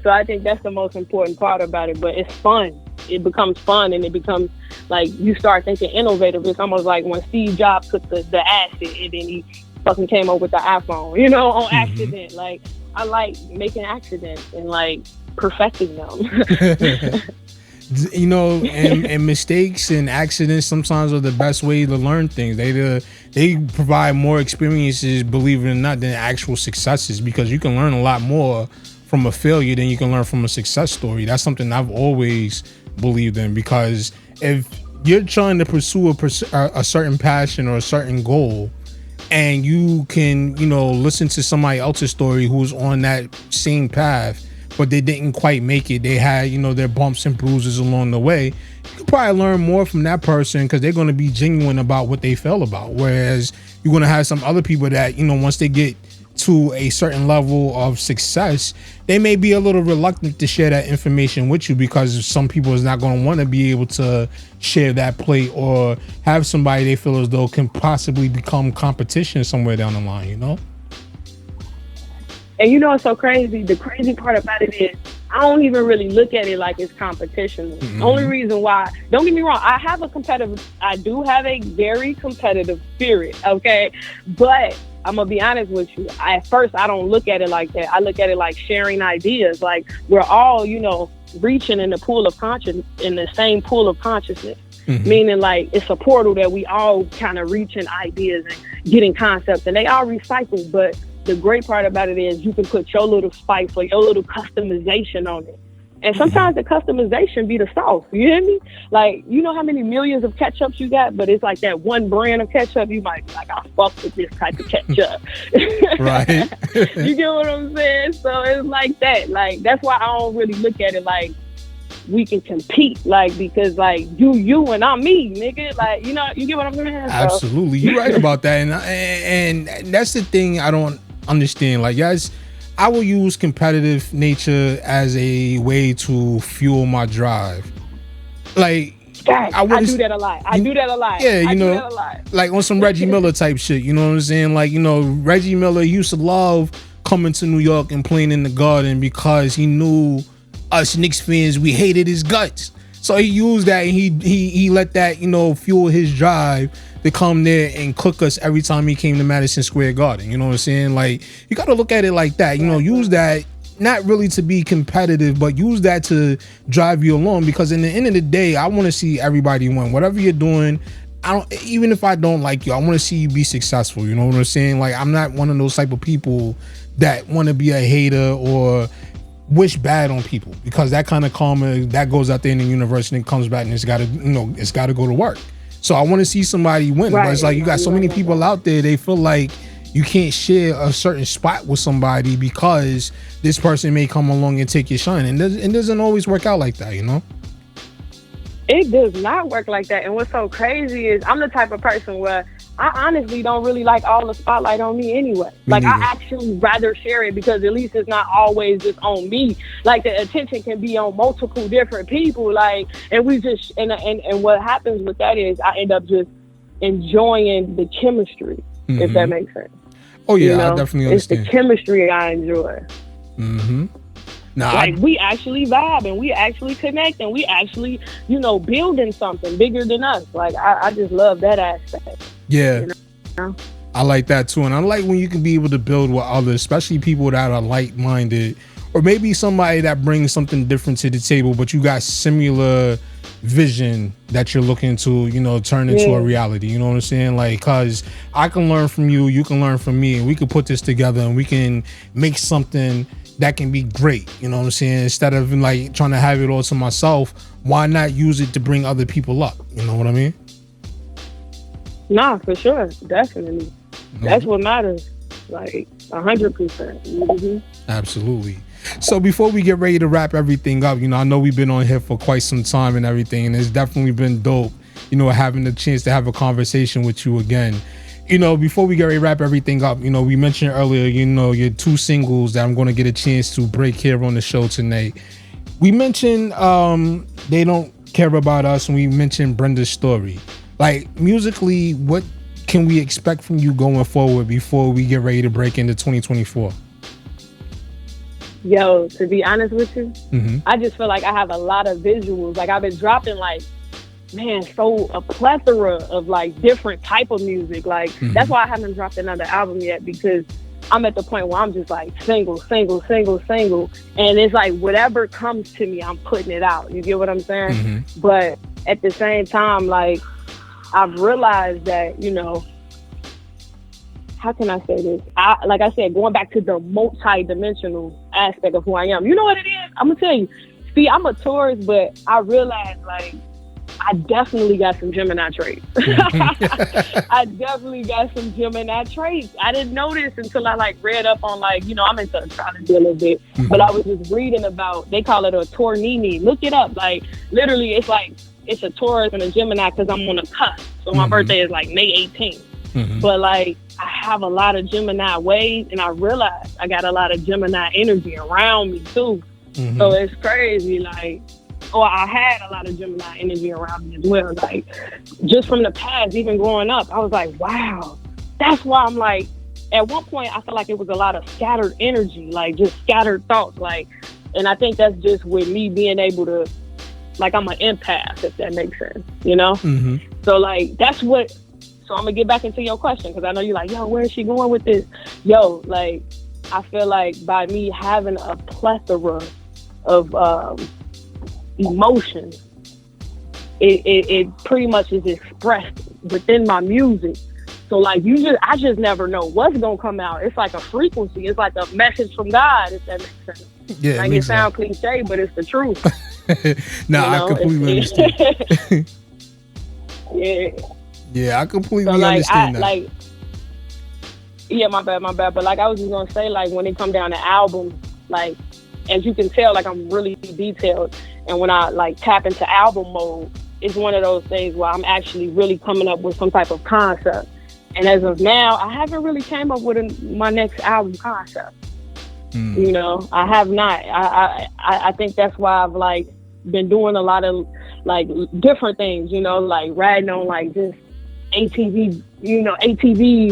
So I think that's the most important part about it. But it's fun. It becomes fun, and it becomes like you start thinking innovative. It's almost like when Steve Jobs took the acid and then he fucking came up with the iPhone, you know, on accident. Like, I like making accidents and like perfecting them. You know, and mistakes and accidents sometimes are the best way to learn things. They provide more experiences, believe it or not, than actual successes, because you can learn a lot more from a failure than you can learn from a success story. That's something I've always believed in, because if you're trying to pursue a certain passion or a certain goal, and you can, you know, listen to somebody else's story who's on that same path, but they didn't quite make it, they had, you know, their bumps and bruises along the way, you can probably learn more from that person, because they're going to be genuine about what they felt about. Whereas you're going to have some other people that, you know, once they get to a certain level of success, they may be a little reluctant to share that information with you, because some people is not going to want to be able to share that plate or have somebody they feel as though can possibly become competition somewhere down the line, you know? And you know what's so crazy? The crazy part about it is I don't even really look at it like it's competition. Only reason why, don't get me wrong, I do have a very competitive spirit, okay? But I'm gonna be honest with you. At first, I don't look at it like that. I look at it like sharing ideas. Like, we're all, you know, reaching in the pool of conscious, in the same pool of consciousness. Meaning, like, it's a portal that we all kind of reaching ideas and getting concepts, and they all recycle. But the great part about it is you can put your little spice or your little customization on it. And sometimes the customization be the sauce. You hear me? Like, you know how many millions of ketchups you got, but it's like that one brand of ketchup, you might be like, I fuck with this type of ketchup. Right. You get what I'm saying? So it's like that. Like, that's why I don't really look at it like we can compete, like, because like you and I'm me, nigga. Like, you know, you get what I'm saying? Absolutely, you're right about that, and that's the thing I don't understand. Like, yes, I will use competitive nature as a way to fuel my drive. Like, I do that a lot. Yeah, I you do know, that a lot. like on some Reggie Miller type shit. You know what I'm saying? Like, you know, Reggie Miller used to love coming to New York and playing in the Garden because he knew us Knicks fans, we hated his guts. So he used that, and he let that, you know, fuel his drive to come there and cook us every time he came to Madison Square Garden. You know what I'm saying? Like, you got to look at it like that. You know, use that not really to be competitive, but use that to drive you along. Because in the end of the day, I want to see everybody win. Whatever you're doing, even if I don't like you, I want to see you be successful. You know what I'm saying? Like, I'm not one of those type of people that want to be a hater or wish bad on people, because that kind of karma that goes out there in the universe and it comes back and it's got to go to work. So I want to see somebody win. Right. But it's like, you got so many people out there, they feel like you can't share a certain spot with somebody because this person may come along and take your shine, and it doesn't always work out like that, you know? It does not work like that. And what's so crazy is I'm the type of person where I honestly don't really like all the spotlight on me anyway. Like, I actually rather share it, because at least it's not always just on me. Like, the attention can be on multiple different people. Like, and we just, and what happens with that is I end up just enjoying the chemistry, if that makes sense. Oh yeah, you know? I definitely understand. It's the chemistry I enjoy. Nah, like, we actually vibe and we actually connect and we actually, you know, building something bigger than us. Like, I just love that aspect. Yeah. You know? I like that too. And I like when you can be able to build with others, especially people that are like-minded, or maybe somebody that brings something different to the table, but you got similar vision that you're looking to, you know, turn into a reality. You know what I'm saying? Like, cause I can learn from you, you can learn from me, and we can put this together and we can make something that can be great. You know what I'm saying? Instead of like trying to have it all to myself, why not use it to bring other people up? You know what I mean? Nah, for sure. Definitely. That's what matters. Like, 100%. Absolutely. So before we get ready to wrap everything up, you know, I know we've been on here for quite some time and everything, and it's definitely been dope, you know, having the chance to have a conversation with you again. You know, before we get ready to wrap everything up, you know, we mentioned earlier, you know, your 2 singles that I'm going to get a chance to break here on the show tonight. We mentioned They Don't Care About Us, and we mentioned Brenda's Story. Like, musically, what can we expect from you going forward before we get ready to break into 2024? Yo, to be honest with you, I just feel like I have a lot of visuals. Like, I've been dropping, like, man, a plethora of like different type of music. Like, that's why I haven't dropped another album yet, because I'm at the point where I'm just like single. And it's like, whatever comes to me, I'm putting it out. You get what I'm saying? But at the same time, like, I've realized that, you know, how can I say this? Like I said, going back to the multi-dimensional aspect of who I am. You know what it is? I'm gonna tell you. See, I'm a Taurus, but I realized, like, I definitely got some Gemini traits. I definitely got some Gemini traits. I didn't know this until I like read up on, like, you know, I'm into astrology a little bit, but I was just reading about, they call it a Taurnini. Look it up. Like, literally, it's like, it's a Taurus and a Gemini because I'm on a cusp. So my birthday is like May 18th. But like, I have a lot of Gemini ways, and I realized I got a lot of Gemini energy around me too. So it's crazy. Like, I had a lot of Gemini energy around me as well. Like, just from the past, even growing up, I was like, wow. That's why I'm like, at one point, I felt like it was a lot of scattered energy, like just scattered thoughts. Like, and I think that's just with me being able to, like, I'm an empath, if that makes sense, you know? So like, that's what, so I'm gonna get back into your question, because I know you're like, yo, where is she going with this? Yo, like, I feel like by me having a plethora of emotions, it pretty much is expressed within my music. So like, I just never know what's gonna come out. It's like a frequency. It's like a message from God, if that makes sense. Yeah, like, it sounds cliche, but it's the truth. No, I completely understand. Yeah, I completely understand that. My bad. But like, I was just gonna say, like, when it come down to albums, like, as you can tell, like, I'm really detailed. And when I like tap into album mode, it's one of those things where I'm actually really coming up with some type of concept. And as of now, I haven't really came up with my next album concept. You know, I have not. I think that's why I've like been doing a lot of like different things, you know, like riding on like just ATVs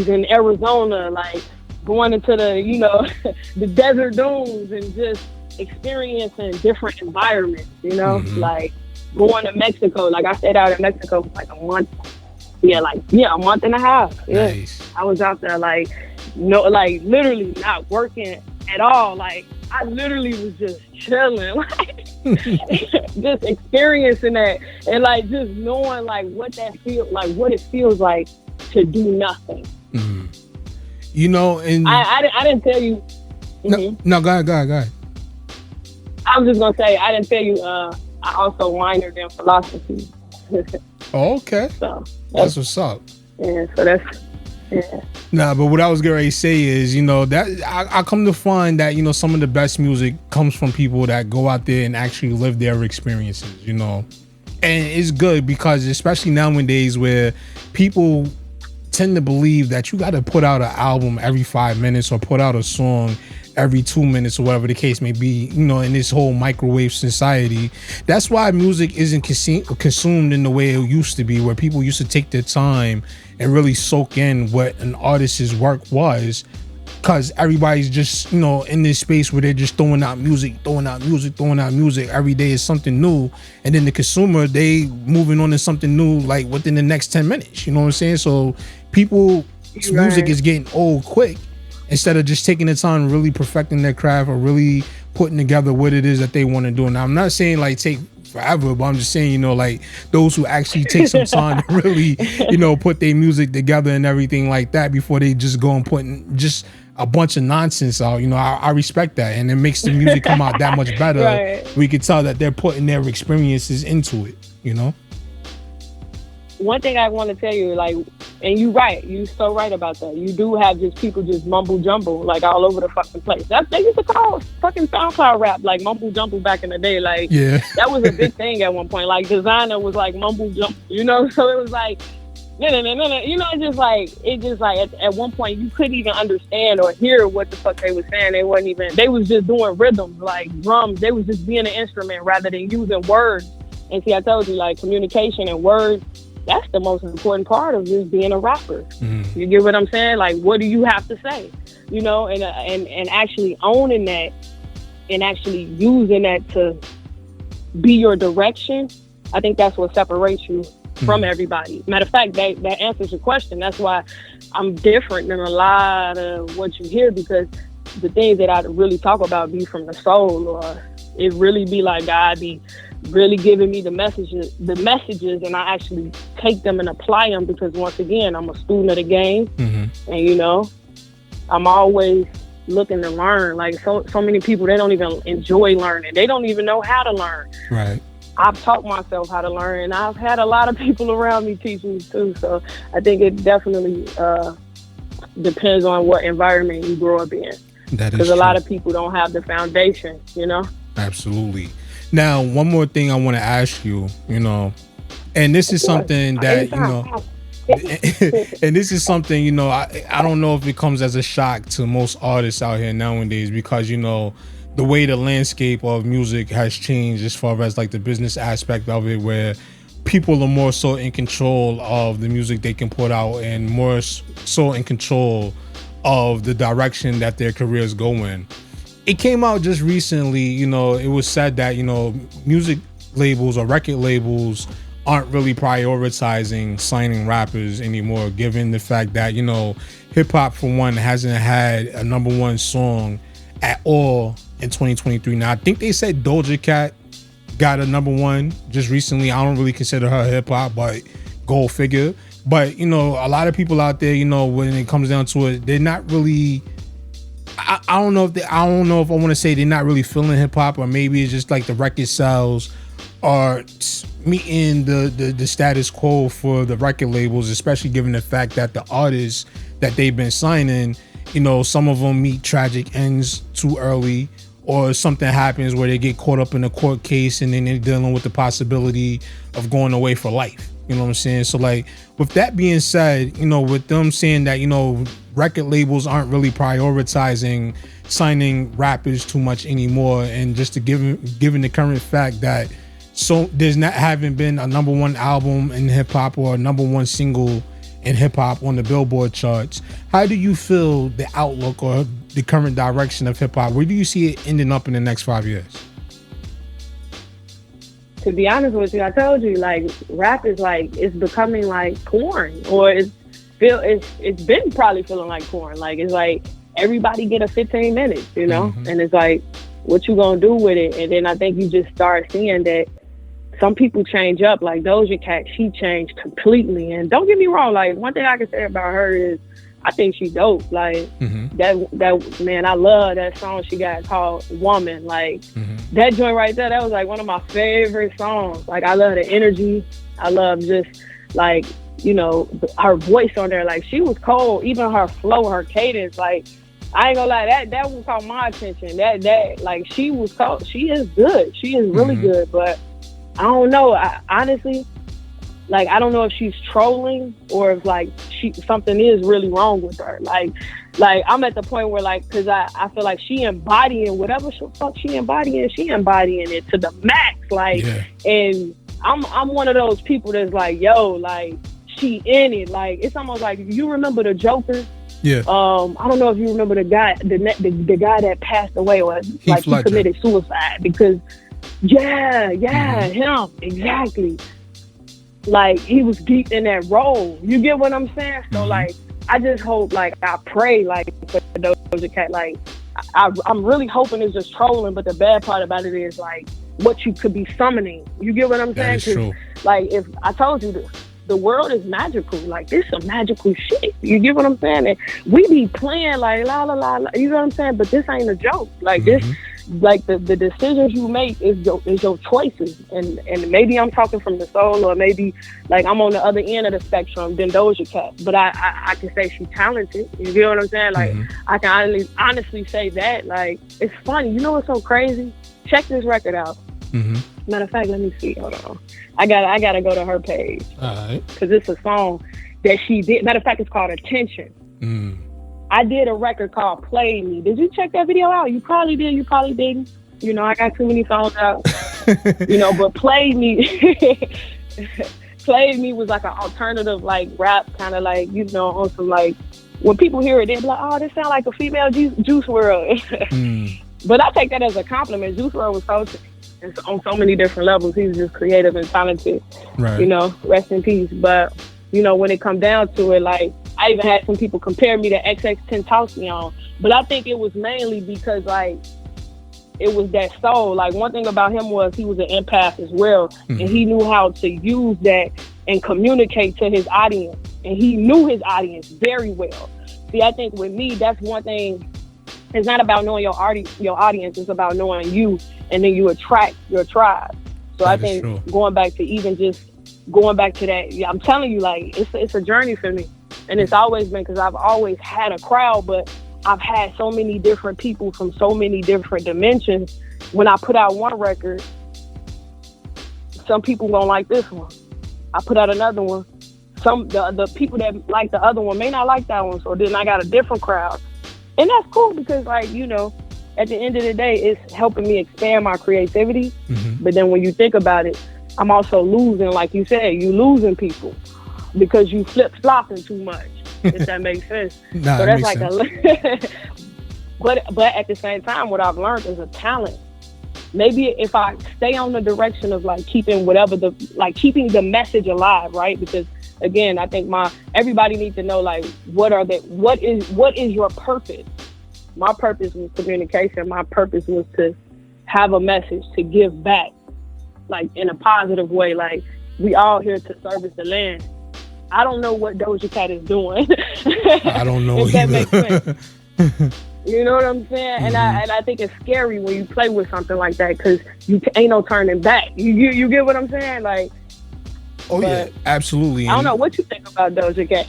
in Arizona, like going into the, you know, the desert dunes and just experiencing different environments, you know, like going to Mexico. Like I stayed out in Mexico for like a month. A month and a half. Yeah. Nice. I was out there like, like literally not working at all. Like I literally was just chilling, like just experiencing that and like just knowing like what that feels like, what it feels like to do nothing. You know, and I didn't tell you. No, go ahead. I was just gonna say I didn't tell you. I also minored in philosophy. Okay. So that's what's up. Yeah. So that's. Yeah. Nah, but what I was gonna say is, you know, that I come to find that, you know, some of the best music comes from people that go out there and actually live their experiences, you know. And it's good because especially nowadays where people tend to believe that you got to put out an album every 5 minutes or put out a song every 2 minutes or whatever the case may be, you know, in this whole microwave society. That's why music isn't consumed in the way it used to be, where people used to take their time and really soak in what an artist's work was, because everybody's just, you know, in this space where they're just throwing out music every day is something new, and then the consumer, they moving on to something new like within the next 10 minutes, you know what I'm saying? So people's music is getting old quick instead of just taking the time really perfecting their craft or really putting together what it is that they want to do. Now I'm not saying like take forever, but I'm just saying, you know, like those who actually take some time to really, you know, put their music together and everything like that before they just go and put just a bunch of nonsense out. You know, I respect that, and it makes the music come out that much better. Right. We can tell that they're putting their experiences into it, you know? One thing I want to tell you, like, and you're right, you're so right about that. You do have just people just mumble jumble, like all over the fucking place. They used to call fucking SoundCloud rap like mumble jumble back in the day. Like, yeah, that was a big thing at one point. Like, designer was like mumble jumble, you know? So it was like, no. You know, it just like at one point you couldn't even understand or hear what the fuck they was saying. They was just doing rhythms, like drums. They was just being an instrument rather than using words. And see, I told you, like, communication and words, that's the most important part of just being a rapper. You get what I'm saying? Like, what do you have to say? You know, and actually owning that and actually using that to be your direction. I think that's what separates you from everybody. Matter of fact, that answers your question. That's why I'm different than a lot of what you hear, because the things that I really talk about be from the soul, or it really be like God be really giving me the messages, and I actually take them and apply them, because once again, I'm a student of the game, and you know, I'm always looking to learn. Like so many people, they don't even enjoy learning. They don't even know how to learn. Right. I've taught myself how to learn, and I've had a lot of people around me teach me too. So I think it definitely depends on what environment you grow up in. That is because a lot of people don't have the foundation, you know? Absolutely. Now, one more thing I want to ask you, you know, and this is something that, you know, and this is something, you know, I don't know if it comes as a shock to most artists out here nowadays, because, you know, the way the landscape of music has changed as far as like the business aspect of it, where people are more so in control of the music they can put out and more so in control of the direction that their careers go in. It came out just recently, you know, it was said that, you know, music labels or record labels aren't really prioritizing signing rappers anymore, given the fact that, you know, hip hop for one hasn't had a #1 song at all in 2023. Now, I think they said Doja Cat got a #1 just recently. I don't really consider her hip hop, but go figure. But, you know, a lot of people out there, you know, when it comes down to it, they're not really, I don't know if I want to say they're not really feeling hip hop, or maybe it's just like the record sales are meeting the status quo for the record labels, especially given the fact that the artists that they've been signing, you know, some of them meet tragic ends too early, or something happens where they get caught up in a court case and then they're dealing with the possibility of going away for life. You know what I'm saying? So like, with that being said, with them saying that, record labels aren't really prioritizing signing rappers too much anymore, and just to given the current fact that there's not haven't been a number one album in hip hop or a number one single in hip hop on the Billboard charts, how do you feel the outlook or the current direction of hip hop? Where do you see it ending up in the next 5 years? To be honest with you, I told you, like, rap is like, it's becoming like porn, or it's been probably feeling like porn. Like, it's like everybody get a 15 minutes, and it's like, what you gonna do with it? And then I think you just start seeing that some people change up. Like Doja Cat, she changed completely. And don't get me wrong, like, one thing I can say about her is I think she's dope. Like, that man, I love that song she got called Woman. Like, that joint right there, that was like one of my favorite songs. Like, I love the energy. I love just, like, her voice on there. Like, she was cold. Even her flow, her cadence, like, I ain't gonna lie, that one caught my attention. That like, she was cold. She is good. She is really good. But I don't know. Honestly, like, I don't know if she's trolling or if, like, something is really wrong with her. Like I'm at the point where, like, because I feel like she embodying whatever the fuck she embodying it to the max. Like, and I'm one of those people that's like, yo, like, she in it. Like, it's almost like, you remember the Joker? Yeah. I don't know if you remember the guy, the guy that passed away, or like he committed suicide because, him, exactly. Like, he was deep in that role. You get what I'm saying? So like, I just hope, like, I pray, like, for Doja Cat. Like, I'm really hoping it's just trolling, but the bad part about it is, like, what you could be summoning. You get what I'm saying? That is true. Like, if I told you this, the world is magical. Like, this is some magical shit. You get what I'm saying? And we be playing like la la la, you know what I'm saying? But this ain't a joke. Like, this, like, the decisions you make is your choices. And maybe I'm talking from the soul, or maybe, like, I'm on the other end of the spectrum than Doja Cat. But I can say she's talented. You get what I'm saying? Like, I can honestly say that. Like, it's funny. You know what's so crazy? Check this record out. Matter of fact, let me see. Hold on. I gotta go to her page. All right. Because it's a song that she did. Matter of fact, it's called Attention. I did a record called Play Me. Did you check that video out? You probably did. You probably didn't. I got too many songs out. But Play Me. Play Me was like an alternative, like, rap, kind of like, on some, like, when people hear it, they're like, oh, this sounds like a female Juice WRLD. But I take that as a compliment. Juice WRLD was coaching. And on so many different levels. He was just creative and talented. Right. Rest in peace. But, when it come down to it, like, I even had some people compare me to XX-Tentacion. But I think it was mainly because, like, it was that soul. Like, one thing about him was he was an empath as well. And he knew how to use that and communicate to his audience. And he knew his audience very well. See, I think with me, that's one thing. It's not about knowing your audience. It's about knowing you, and then you attract your tribe. So that I think going back to that, I'm telling you, like, it's a journey for me. And it's always been, because I've always had a crowd, but I've had so many different people from so many different dimensions. When I put out one record, some people won't like this one. I put out another one. The people that like the other one may not like that one. So then I got a different crowd. And that's cool because, like, at the end of the day, it's helping me expand my creativity. But then when you think about it, I'm also losing, like you said, you losing people because you flip-flopping too much, if that makes sense. Nah, so that's like sense. But at the same time, what I've learned is a talent. Maybe if I stay on the direction of, like, keeping the message alive, right? Because, again, I think everybody needs to know, like, what is your purpose? My purpose was communication. My purpose was to have a message, to give back, like, in a positive way. Like, we all here to service the land. I don't know what Doja Cat is doing. I don't know if either. That makes sense. You know what I'm saying? And I think it's scary when you play with something like that because you ain't no turning back. You get what I'm saying? Like, oh yeah, absolutely. I don't know what you think about Doja Cat.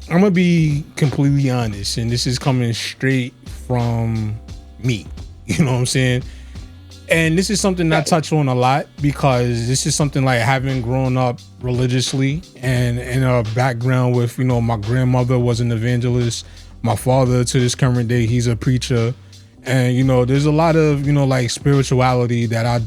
I'm gonna be completely honest, and this is coming straight from me. You know what I'm saying? And this is something I touch on a lot because this is something like having grown up religiously and in a background with, you know, my grandmother was an evangelist. My father to this current day, he's a preacher. And, you know, there's a lot of, you know, like spirituality that I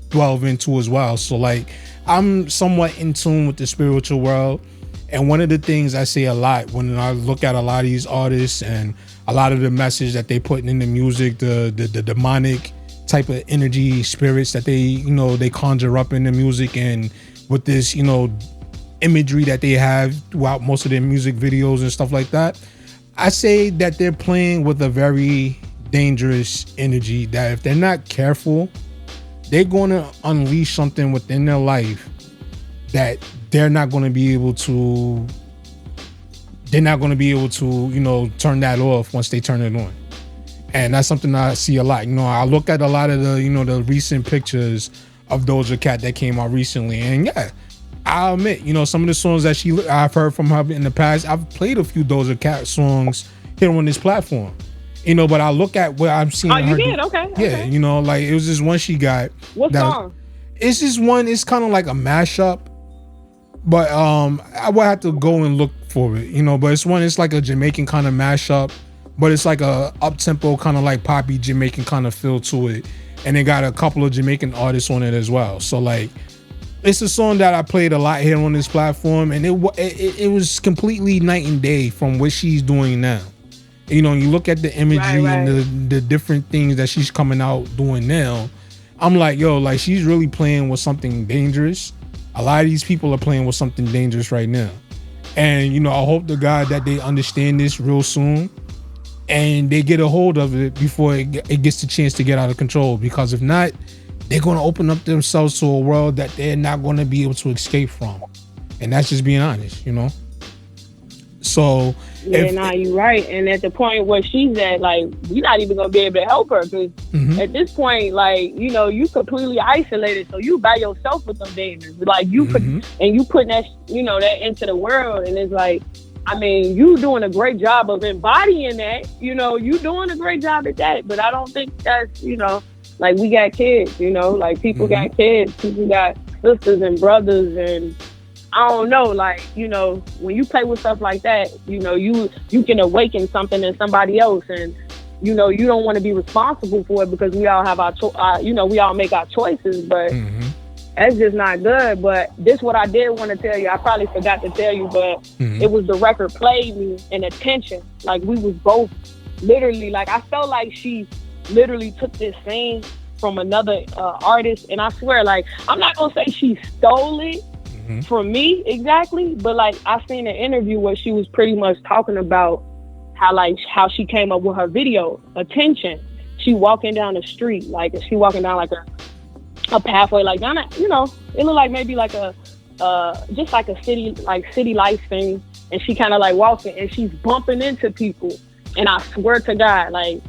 delve into as well. So like I'm somewhat in tune with the spiritual world. And one of the things I say a lot when I look at a lot of these artists and a lot of the message that they put in the music, the demonic type of energy spirits that they, you know, they conjure up in the music, and with this, you know, imagery that they have throughout most of their music videos and stuff like that, I say that they're playing with a very dangerous energy that if they're not careful, they're going to unleash something within their life that they're not going to be able to, you know, turn that off once they turn it on. And that's something I see a lot. You know, I look at a lot of the, you know, the recent pictures of Doja Cat that came out recently. And yeah, I'll admit, you know, some of the songs that I've heard from her in the past, I've played a few Doja Cat songs here on this platform. You know, but I look at what I'm seeing. Oh, you did? Okay. Yeah, you know, like it was this one she got. What song? It's this one, it's kind of like a mashup. But I would have to go and look for it, you know. But it's like a Jamaican kind of mashup, but it's like a up-tempo kind of like poppy Jamaican kind of feel to it. And it got a couple of Jamaican artists on it as well. So like, it's a song that I played a lot here on this platform, and it was completely night and day from what she's doing now. You know, you look at the imagery and the different things that she's coming out doing now. I'm like, yo, like she's really playing with something dangerous. A lot of these people are playing with something dangerous right now. And, you know, I hope to God that they understand this real soon and they get a hold of it before it gets the chance to get out of control. Because if not, they're going to open up themselves to a world that they're not going to be able to escape from. And that's just being honest, you know? So yeah, you're right. And at the point where she's at, like, you're not even gonna be able to help her because at this point, like, you know, you completely isolated, so you by yourself with them dangers. Like you and you putting that, you know, that into the world, and it's like, I mean, you doing a great job of embodying that. You know, you doing a great job at that. But I don't think that's, you know, like we got kids. You know, like people got kids, people got sisters and brothers and. I don't know, like, you know, when you play with stuff like that, you know, you can awaken something in somebody else, and, you know, you don't want to be responsible for it because we all have you know, we all make our choices, but that's just not good. But this what I did want to tell you. I probably forgot to tell you, but it was the record played me and attention. Like we was both literally, like I felt like she literally took this thing from another artist, and I swear, like, I'm not going to say she stole it from me exactly, but like I seen an interview where she was pretty much talking about how she came up with her video Attention. She walking down the street, like she walking down like a pathway, like down, you know, it looked like maybe like a just like a city life thing, and she kind of like walking and she's bumping into people, and I swear to God, like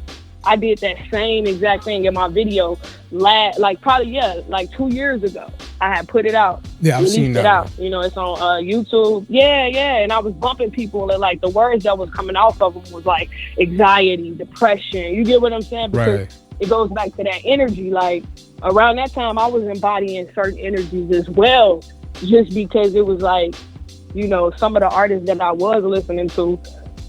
I did that same exact thing in my video like 2 years ago. I had put it out. Yeah, I've seen that. Out. You know, it's on YouTube. Yeah. And I was bumping people, and like the words that was coming off of them was like anxiety, depression. You get what I'm saying? Because it goes back to that energy. Like around that time, I was embodying certain energies as well, just because it was like, you know, some of the artists that I was listening to,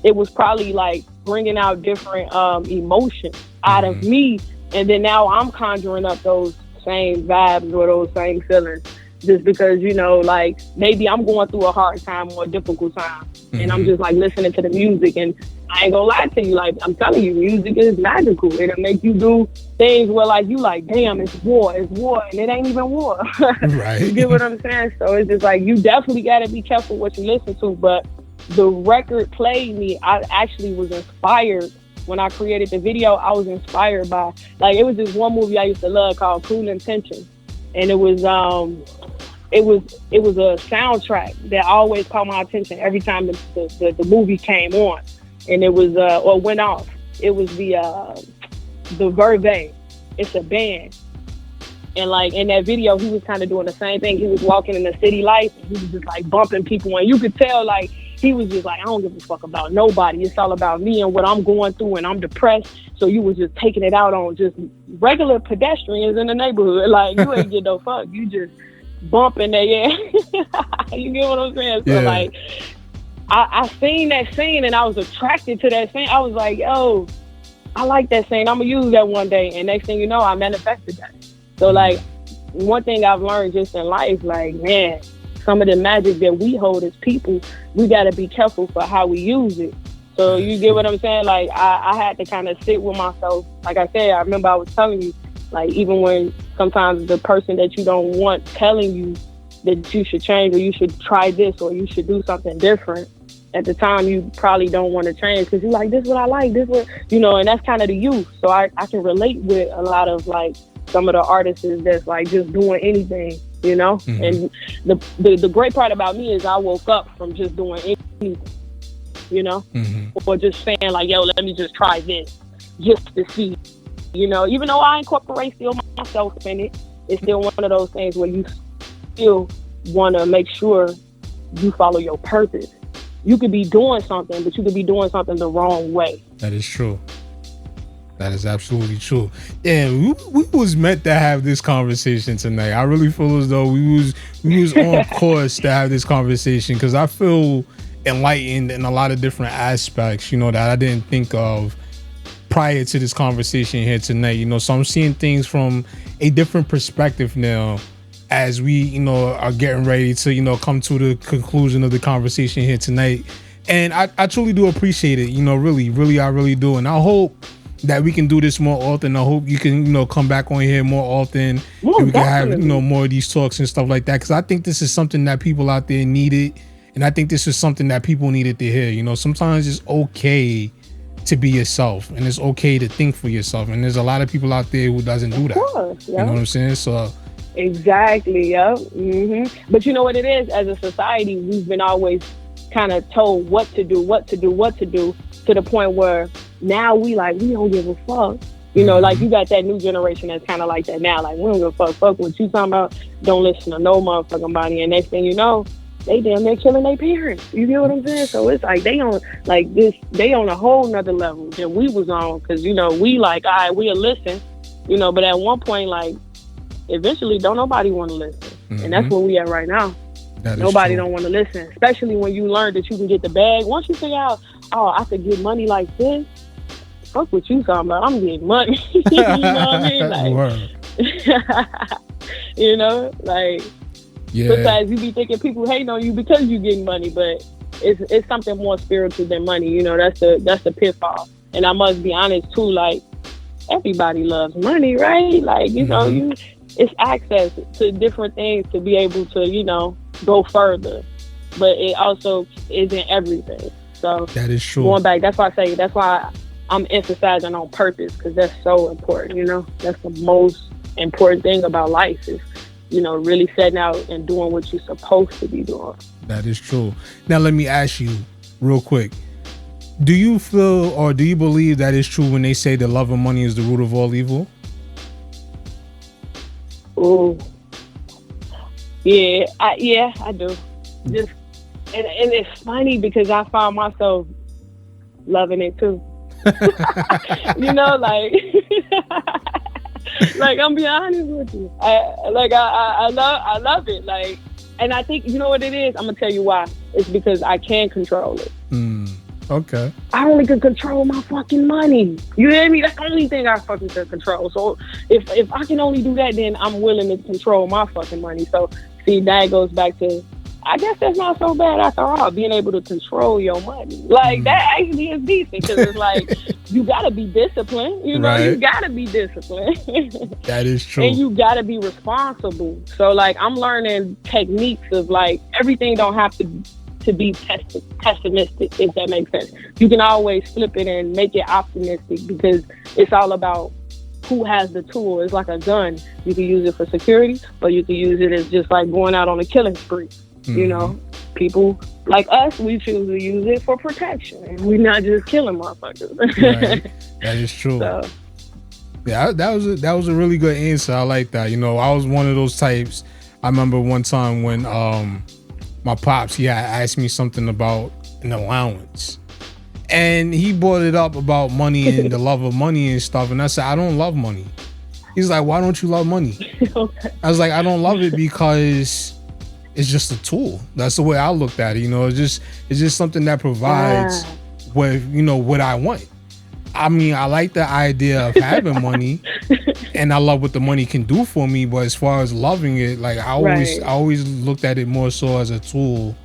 it was probably like bringing out different emotions out of me. And then now I'm conjuring up those same vibes or those same feelings just because, you know, like maybe I'm going through a hard time or a difficult time and I'm just like listening to the music, and I ain't gonna lie to you, like I'm telling you, music is magical. It'll make you do things where like you like, damn, it's war, and it ain't even war. Right. You get what I'm saying? So it's just like you definitely gotta be careful what you listen to. But the record played me. I actually was inspired when I created the video. I was inspired by, like, it was this one movie I used to love called Cruel Intentions, and it was a soundtrack that always caught my attention every time the movie came on, and it was or went off. It was the Verve. It's a band, and like in that video, he was kind of doing the same thing. He was walking in the city life, and he was just like bumping people, and you could tell like he was just like, I don't give a fuck about nobody. It's all about me and what I'm going through, and I'm depressed. So you was just taking it out on just regular pedestrians in the neighborhood. Like, you ain't get no fuck. You just bumping their ass. You get what I'm saying? So like, I seen that scene and I was attracted to that scene. I was like, yo, I like that scene. I'm gonna use that one day. And next thing you know, I manifested that. So like, one thing I've learned just in life, like, man, some of the magic that we hold as people, we gotta be careful for how we use it. So you get what I'm saying? Like, I had to kind of sit with myself. Like I said, I remember I was telling you, like, even when sometimes the person that you don't want telling you that you should change, or you should try this, or you should do something different, at the time you probably don't want to change because you're like, this is what I like, this is what, you know, and that's kind of the youth. So I can relate with a lot of like some of the artists that's like just doing anything, you know. And the great part about me is I woke up from just doing anything, you know, or just saying like, yo, let me just try this just to see, you know, even though I incorporate still myself in it, it's still one of those things where you still want to make sure you follow your purpose. You could be doing something, but you could be doing something the wrong way. That is true. That is absolutely true. Yeah, we was meant to have this conversation tonight. I really feel as though we was on course to have this conversation, because I feel enlightened in a lot of different aspects, you know, that I didn't think of prior to this conversation here tonight. You know, so I'm seeing things from a different perspective now, as we, you know, are getting ready to, you know, come to the conclusion of the conversation here tonight. And I truly do appreciate it, you know, really, I really do. And I hope that we can do this more often. I hope you can, you know, come back on here more often. And we can have, you know, more of these talks and stuff like that. Because I think this is something that people out there needed. And I think this is something that people needed to hear. You know, sometimes it's okay to be yourself, and it's okay to think for yourself. And there's a lot of people out there who doesn't do that. Of course, yeah. You know what I'm saying? So... Exactly, yeah. But you know what it is? As a society, we've been always kind of told what to do, to the point where now we don't give a fuck. You know, like you got that new generation that's kind of like that now. Like, we don't give a fuck what you talking about. Don't listen to no motherfucking body. And next thing you know, they damn near killing their parents. You get what I'm saying? So it's like they on like this. They on a whole nother level than we was on, because you know we like, all right, we'll listen. You know, but at one point, like, eventually don't nobody want to listen. And that's where we at right now. Nobody don't want to listen, especially when you learn that you can get the bag. Once you figure out, oh, I could get money like this, fuck what you talking about, I'm getting money. You know what I mean? Like, you know, like, sometimes you be thinking people hating on you because you getting money, but it's something more spiritual than money. You know, that's the pitfall. And I must be honest too, like, everybody loves money, right? Like, you know, it's access to different things to be able to, you know, go further. But it also isn't everything. So that is true. Going back, that's why I'm emphasizing on purpose, because that's so important, you know? That's the most important thing about life is, you know, really setting out and doing what you're supposed to be doing. That is true. Now, let me ask you real quick. Do you feel, or do you believe that it's true when they say that love and money is the root of all evil? Oh, yeah, I do. Just, and it's funny because I found myself loving it too. You know, like, like, I'm being honest with you. I love it. Like, and I think, you know what it is? I'm gonna tell you why. It's because I can control it. Okay. I only can control my fucking money. You hear me? That's the only thing I fucking can control. So if I can only do that, then I'm willing to control my fucking money. So see, that goes back to, I guess that's not so bad after all, being able to control your money. Like, that actually is decent, because it's like, you gotta be disciplined. You know, you gotta be disciplined. That is true. And you gotta be responsible. So like, I'm learning techniques of like, everything don't have to be pessimistic, if that makes sense. You can always flip it and make it optimistic, because it's all about who has the tool. It's like a gun. You can use it for security, but you can use it as just like going out on a killing spree. You know, people like us, we choose to use it for protection. We're not just killing motherfuckers. Right. That is true. So, yeah, that was a really good answer. I like that. You know, I was one of those types. I remember one time when my pops, he had asked me something about an allowance. And he brought it up about money and the love of money and stuff. And I said, I don't love money. He's like, why don't you love money? Okay. I was like, I don't love it because it's just a tool. That's the way I looked at it. You know, it's just something that provides with, you know, what I want. I mean, I like the idea of having money and I love what the money can do for me. But as far as loving it, like I always looked at it more so as a tool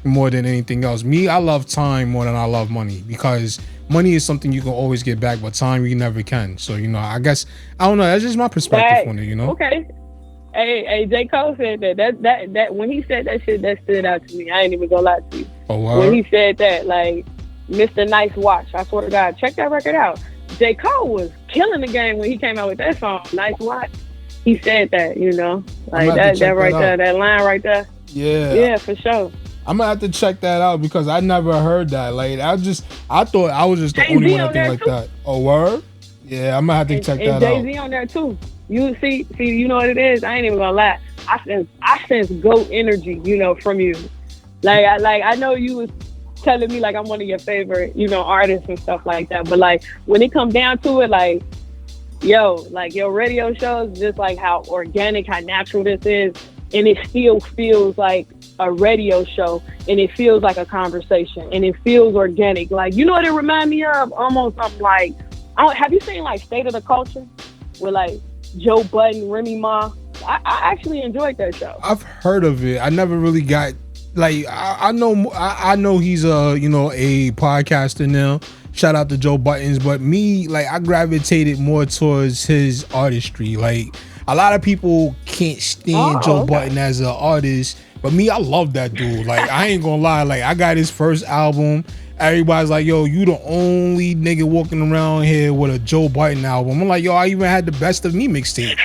more than anything else. Me, I love time more than I love money because money is something you can always get back, but time you never can. So, you know, I guess, I don't know. That's just my perspective on it, you know? Okay. Hey, J. Cole said that when he said that shit, that stood out to me. I ain't even gonna lie to you. Oh, wow. When he said that, like, Mr. Nice Watch, I swear to God, check that record out. J. Cole was killing the game when he came out with that song, Nice Watch. He said that, you know, like that right there, that line right there. Yeah, for sure. I'm gonna have to check that out because I never heard that. Like, I thought I was just the only one that think like that. Oh, word? Yeah, I'm gonna have to check that out. And Jay-Z on there too. You see, you know what it is? I ain't even gonna lie. I sense GOAT energy, you know, from you. I know you was telling me like I'm one of your favorite, you know, artists and stuff like that. But like when it comes down to it, like, yo, like your radio shows, just like how organic, how natural this is, and it still feels like a radio show, and it feels like a conversation, and it feels organic. Like, you know what it reminds me of? Almost something like, have you seen like State of the Culture with like Joe Budden, Remy Ma? I actually enjoyed that show. I've heard of it. I never really got like I know he's a podcaster now. Shout out to Joe Buttons, but me, like, I gravitated more towards his artistry. Like, a lot of people can't stand Joe Budden as an artist, but me, I love that dude. Like, I ain't gonna lie, like, I got his first album. Everybody's like, yo, you the only nigga walking around here with a Joe Budden album. I'm like, yo, I even had the Best of Me mixtape.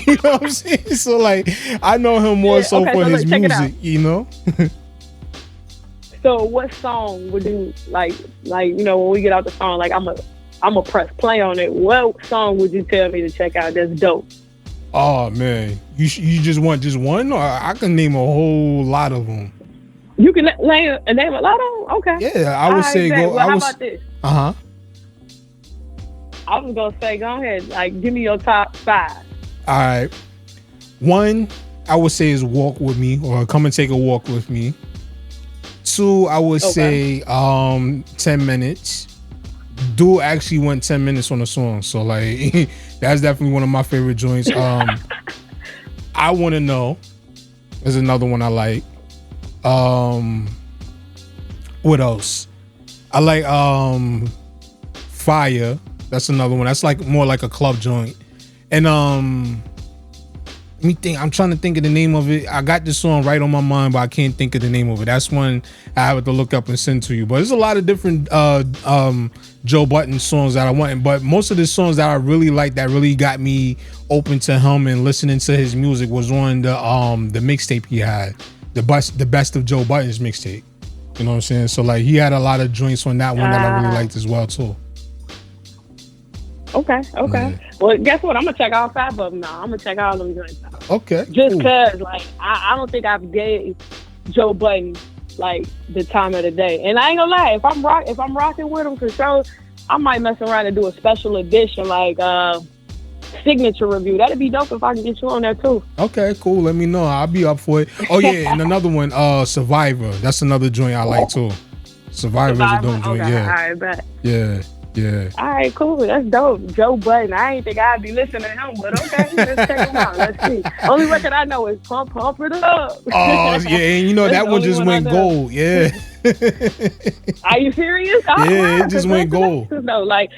You know what I'm saying? So, like, I know him more for his music, you know? So what song would you like, you know, when we get out the song, like, I'm a press play on it. What song would you tell me to check out that's dope? Oh, man. You just want just one? Or I can name a whole lot of them. You can name a lot of them? Okay. Yeah, I would say go. Well, how about this? Uh-huh. I was going to say, go ahead. Like, give me your top 5. All right. One, I would say is Walk With Me, or Come and Take a Walk With Me. 2, I would say 10 minutes. Dude actually went 10 minutes on a song. So, like, that's definitely one of my favorite joints. I Want to Know is another one I like. What else? I like Fire. That's another one. That's like more like a club joint. And let me think. I'm trying to think of the name of it. I got this song right on my mind, but I can't think of the name of it. That's one I have to look up and send to you. But there's a lot of different Joe Budden songs that I want. But most of the songs that I really like, that really got me open to him and listening to his music, was on the mixtape he had, the best of Joe Budden's mixtape. You know what I'm saying? So, like, he had a lot of joints on that one that I really liked as well too. Okay. Yeah. Well, guess what? I'm gonna check all 5 of them now. I'm gonna check all of them joints out. Okay. Just cause, like, I don't think I've gave Joe Budden like the time of the day. And I ain't gonna lie, if I'm rocking with him for sure, I might mess around and do a special edition like signature review. That'd be dope if I can get you on there too. Okay, cool. Let me know. I'll be up for it. Oh yeah, and another one, Survivor. That's another joint I like too. Survivor's a dope joint. Okay. Yeah. All right, bet. Yeah. All right, cool. That's dope. Joe Budden. I ain't think I'd be listening to him, but okay, let's check him out. Let's see. Only record I know is Pump It Up. Oh yeah, and you know that one just went gold. Yeah. Are you serious? Yeah, it just went gold. No, like,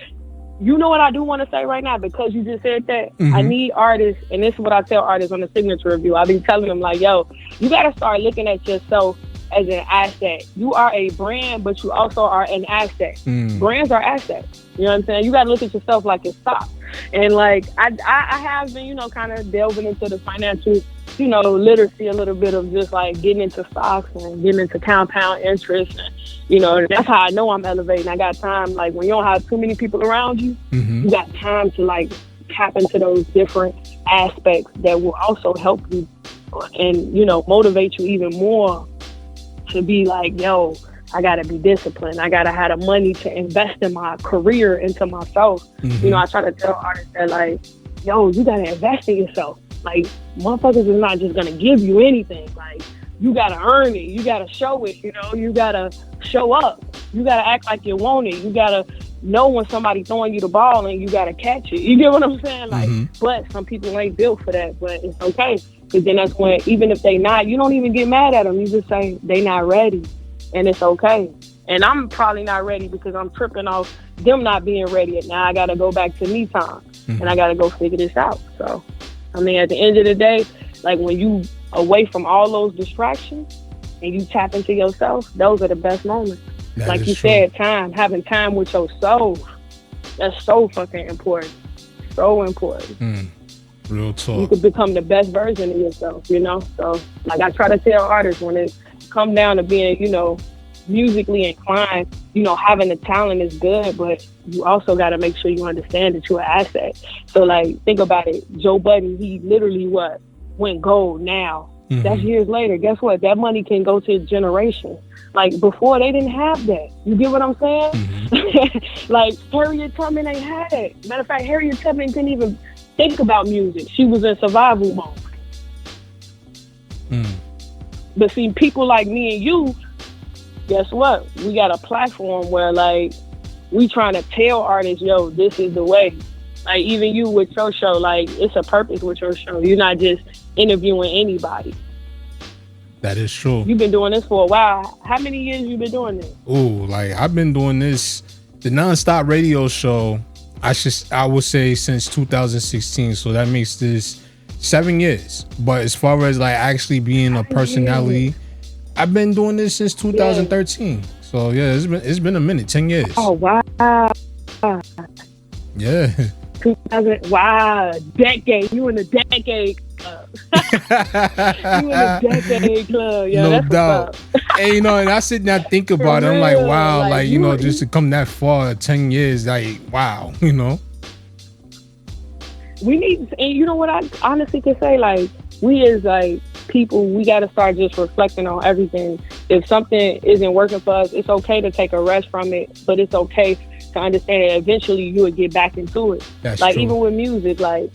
you know what I do want to say right now, because you just said that. Mm-hmm. I need artists, and this is what I tell artists on the signature review. I be telling them, like, yo, you got to start looking at yourself as an asset. You are a brand, but you also are an asset. Brands are assets. You know what I'm saying? You got to look at yourself like it's stock. And like, I have been, you know, kind of delving into the financial, you know, literacy a little bit, of just like getting into stocks and getting into compound interest. And, you know, that's how I know I'm elevating. I got time. Like, when you don't have too many people around you, you got time to like tap into those different aspects that will also help you and, you know, motivate you even more to be like, yo, I gotta be disciplined. I gotta have the money to invest in my career, into myself. Mm-hmm. You know, I try to tell artists that, like, yo, you gotta invest in yourself. Like, motherfuckers is not just gonna give you anything. Like, you gotta earn it. You gotta show it. You know, you gotta show up. You gotta act like you want it. You gotta know when somebody throwing you the ball and you gotta catch it. You get what I'm saying? Like, but some people ain't built for that. But it's okay, because then that's when, even if they not, you don't even get mad at them. You just say they not ready, and it's okay. And I'm probably not ready because I'm tripping off them not being ready. And now I gotta go back to me time, and I gotta go figure this out. So, I mean, at the end of the day, like, when you away from all those distractions and you tap into yourself, those are the best moments. That like you true. said, having time with your soul, that's so fucking important. So important. Real talk. You could become the best version of yourself, you know? So, like, I try to tell artists, when it come down to being, you know, musically inclined, you know, having the talent is good, but you also got to make sure you understand that you're an asset. So, like, think about it. Joe Budden, he literally went gold now. That's years later. Guess what? That money can go to a generation. Like, before, they didn't have that. You get what I'm saying? Like, Harriet Tubman ain't had it. Matter of fact, Harriet Tubman couldn't even think about music. She was in survival mode. But see, people like me and you, guess what? We got a platform where, like, we trying to tell artists, yo, this is the way. Like, even you with your show, like, it's a purpose with your show. You're not just interviewing anybody. That is true. You've been doing this for a while. How many years you been doing this? Ooh, like, I've been doing this, the NonStop radio show, I would say since 2016. So that makes this 7 years. But as far as, like, actually being a personality, I've been doing this since 2013. So yeah, it's been a minute, 10 years. Oh wow. Yeah. 2000. Wow, decade. You in the decade club. You in the decade club. Yeah, no that's doubt. And you know, and I sit there and think about it. I'm like, wow, like, you know, just to come that far, 10 years, like, wow, you know. We need, and you know what I honestly can say, like, we as, like, people, we got to start just reflecting on everything. If something isn't working for us, it's okay to take a rest from it, but it's okay to understand that eventually you would get back into it. That's like, true. even with music, like,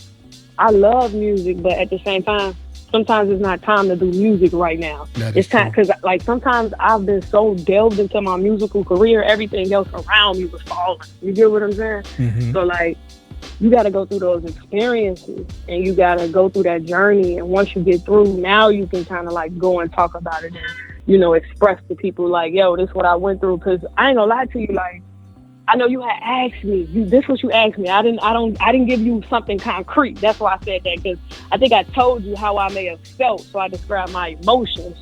I love music, but at the same time, sometimes it's not time to do music right now. It's time, because, like, sometimes I've been so delved into my musical career, everything else around me was falling. You get what I'm saying? So, like, you got to go through those experiences, and you got to go through that journey. And once you get through, now you can kind of, like, go and talk about it and, you know, express to people, like, yo, this is what I went through. Because I ain't gonna lie to you, like, I know you had asked me. This what you asked me. I didn't give you something concrete. That's why I said that, because I think I told you how I may have felt, so I described my emotions.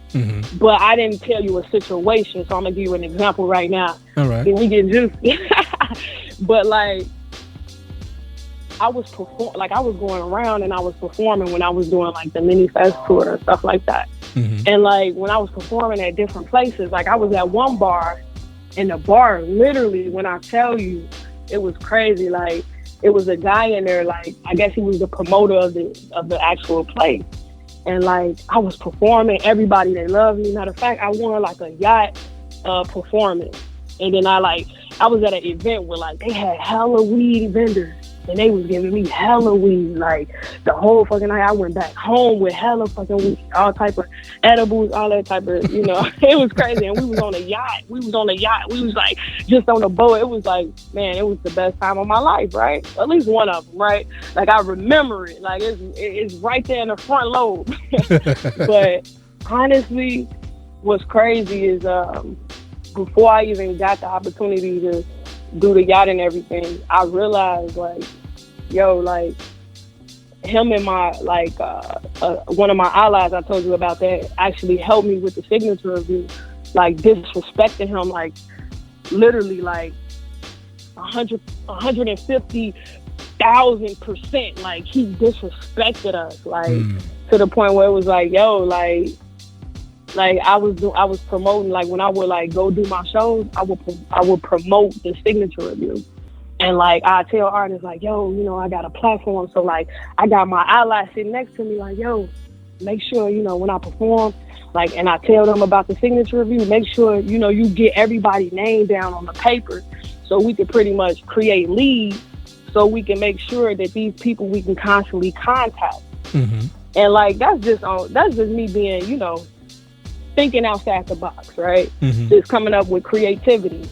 But I didn't tell you a situation, so I'm gonna give you an example right now. All right. Then we get juicy. But, like, I was going around and I was performing when I was doing, like, the mini fest tour and stuff like that. And, like, when I was performing at different places, like, I was at one bar. And the bar, literally, when I tell you, it was crazy. Like, it was a guy in there, like, I guess he was the promoter of the actual place. And, like, I was performing. Everybody, they loved me. Matter of fact, I won, like, a yacht performance. And then I was at an event where, like, they had hella weed vendors. And they was giving me hella weed, like, the whole fucking night. I went back home with hella fucking weed, all type of edibles, all that type of, you know. It was crazy. And we was on a yacht. We was, like, just on a boat. It was like, man, it was the best time of my life, right? At least one of them, right? Like, I remember it. Like, it's right there in the front lobe. But honestly, what's crazy is before I even got the opportunity to do the yacht and everything, I realized, like, yo, like, him and my, like, one of my allies I told you about that actually helped me with the signature review, like, disrespecting him, like, literally, like, 150,000%, like, he disrespected us, like, to the point where it was like, yo, like, I was promoting, like, when I would, like, go do my shows, I would promote the signature review. And, like, I tell artists, like, yo, you know, I got a platform. So, like, I got my ally sitting next to me, like, yo, make sure, you know, when I perform, Like, and I tell them about the signature review. Make sure, you know, you get everybody's name down on the paper so we can pretty much create leads so we can make sure that these people we can constantly contact. Mm-hmm. And like, that's just me being, you know, thinking outside the box, right? Mm-hmm. Just coming up with creativity.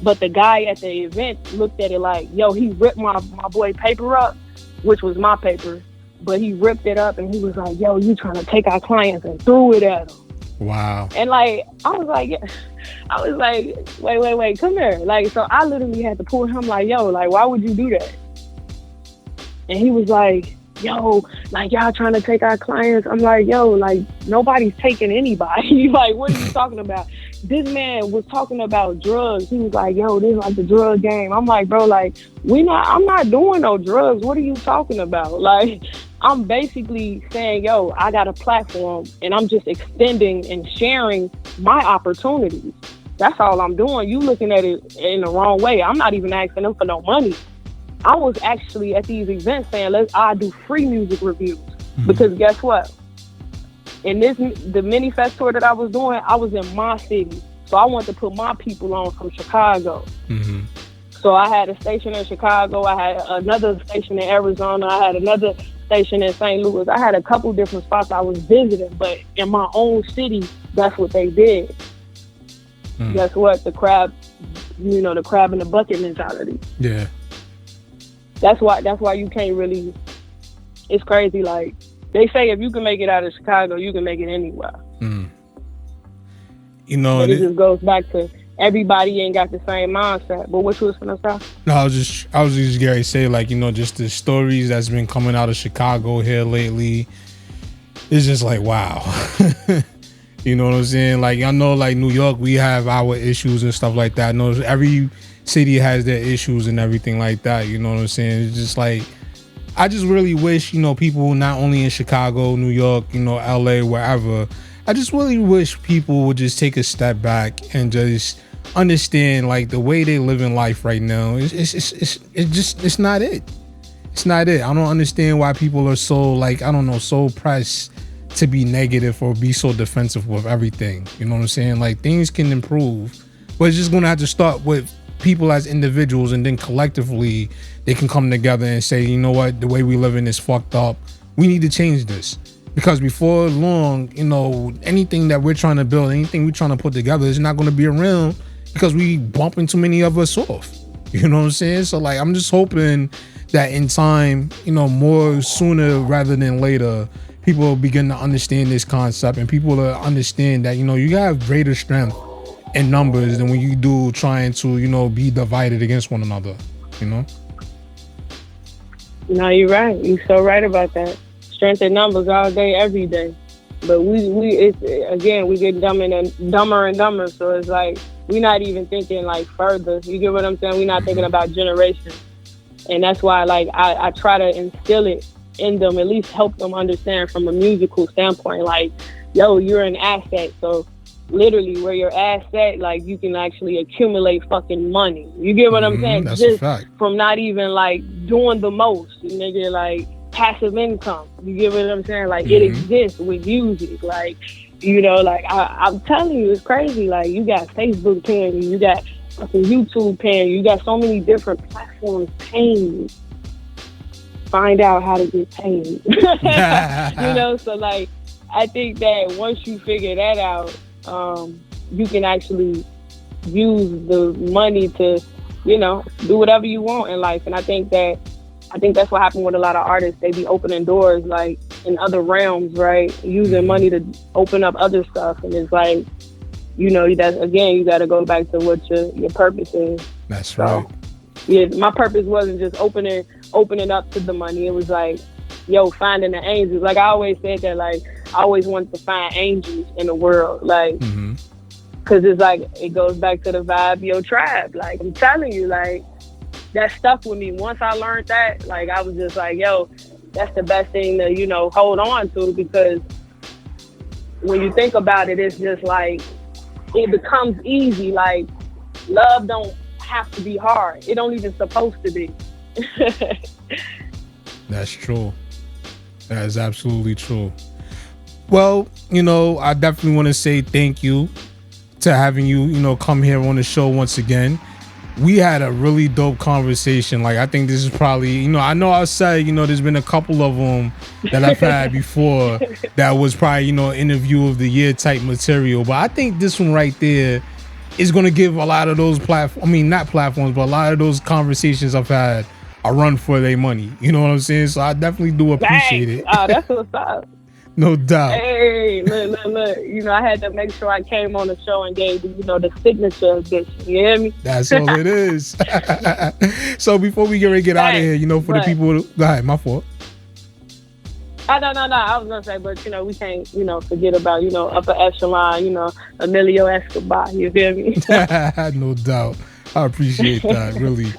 But the guy at the event looked at it like, yo, he ripped my boy paper up, which was my paper, but he ripped it up and he was like, yo, you trying to take our clients, and threw it at him. Wow. And like, I was like, wait, come here. Like, so I literally had to pull him like, yo, like, why would you do that? And he was like, yo, like, y'all trying to take our clients. I'm like, yo, like, nobody's taking anybody. Like, what are you talking about? This man was talking about drugs. He was like, yo, this is like the drug game. I'm like, bro, like, I'm not doing no drugs. What are you talking about? Like, I'm basically saying, yo, I got a platform and I'm just extending and sharing my opportunities. That's all I'm doing. You looking at it in the wrong way. I'm not even asking them for no money. I was actually at these events saying, I do free music reviews. Mm-hmm. Because guess what? In the mini fest tour that I was doing, I was in my city. So I wanted to put my people on from Chicago. Mm-hmm. So I had a station in Chicago. I had another station in Arizona. I had another station in St. Louis. I had a couple different spots I was visiting, but in my own city, that's what they did. Mm. Guess what? The crab in the bucket mentality. Yeah. That's why you can't really, it's crazy. Like, they say if you can make it out of Chicago, you can make it anywhere. Mm. You know, but it just goes back to everybody ain't got the same mindset. But what you was gonna say? No, I was just going to say, like, you know, just the stories that's been coming out of Chicago here lately. It's just like, wow. You know what I'm saying? Like, I know, like, New York, we have our issues and stuff like that. I know every city has their issues and everything like that. You know what I'm saying? It's just like, I just really wish, you know, people not only in Chicago, New York, you know, LA, wherever, I just really wish people would just take a step back and just understand, like, the way they live in life right now. It's not it. It's not it. I don't understand why people are so, like, I don't know, so pressed to be negative or be so defensive with everything. You know what I'm saying? Like, things can improve, but it's just going to have to start with people as individuals, and then collectively they can come together and say, you know what, the way we live in is fucked up. We need to change this. Because before long, you know, anything that we're trying to build, anything we're trying to put together is not going to be around because we bumping too many of us off. You know what I'm saying? So, like, I'm just hoping that in time, you know, more sooner rather than later, people will begin to understand this concept, and people will understand that, you know, you have greater strength in numbers than when you do trying to, you know, be divided against one another, you know? No, you're right. You're so right about that. Strength in numbers all day, every day. But we get dumber and dumber. So it's like, we're not even thinking like further. You get what I'm saying? We're not thinking about generations. And that's why, like, I try to instill it in them, at least help them understand from a musical standpoint. Like, yo, you're an asset. So literally, where your asset, like, you can actually accumulate fucking money. You get what I'm saying? That's just a fact. From not even like doing the most, nigga, like passive income. You get what I'm saying? Like, it exists with music. Like, you know, like I'm telling you, it's crazy. Like, you got Facebook paying you, you got fucking YouTube paying you got so many different platforms paying you. Find out how to get paid. You know, so like, I think that once you figure that out, you can actually use the money to, you know, do whatever you want in life. And I think that's what happened with a lot of artists. They be opening doors, like, in other realms, right? Using money to open up other stuff. And it's like, you know, that's, again, you got to go back to what your purpose is. That's right. Yeah, my purpose wasn't just opening up to the money. It was like, yo, finding the angels. Like, I always said that, like, I always wanted to find angels in the world. Like, because it's like, it goes back to the vibe of your tribe. Like, I'm telling you, like, that stuck with me. Once I learned that, like, I was just like, yo, that's the best thing to, you know, hold on to, because when you think about it, it's just like, it becomes easy. Like, love don't have to be hard. It don't even supposed to be. That's true. That is absolutely true. Well, I definitely want to say thank you to having you, come here on the show once again. We had a really dope conversation. Like, I think this is probably, I know I said, there's been a couple of them that I've had before that was probably, interview of the year type material. But I think this one right there is going to give a lot of those not platforms, but a lot of those conversations I've had a run for their money. You know what I'm saying? So I definitely do appreciate it. Oh, that's what's up. No doubt. Hey, look. I had to make sure I came on the show and gave the signature edition. You hear me? That's all it is. So before we get out of here, for the people, go ahead, my fault. No. I was gonna say, but we can't, forget about, upper echelon, Emilio Escobar. You feel me? No doubt. I appreciate that, really.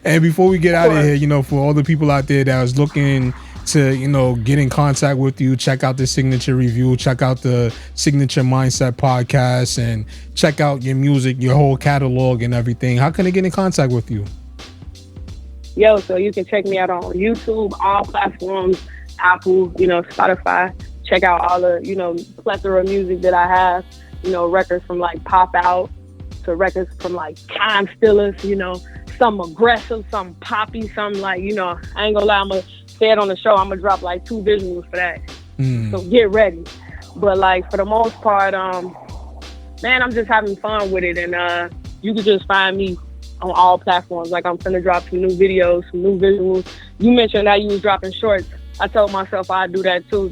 And before we get out of here, for all the people out there that was looking to, get in contact with you, check out the Signature Review, check out the Signature Mindset podcast, and check out your music, your whole catalog and everything. How can they get in contact with you? Yo, so you can check me out on YouTube, all platforms, Apple, Spotify. Check out all the, plethora of music that I have, records from like Pop Out to records from like Time Stealers, some aggressive, some poppy, some like, I ain't gonna lie, I'm gonna say it on the show, I'm gonna drop like 2 visuals for that. So get ready. But like for the most part, man, I'm just having fun with it, and you can just find me on all platforms. Like I'm finna drop some new videos, some new visuals. You mentioned that you was dropping shorts. I told myself I'd do that too,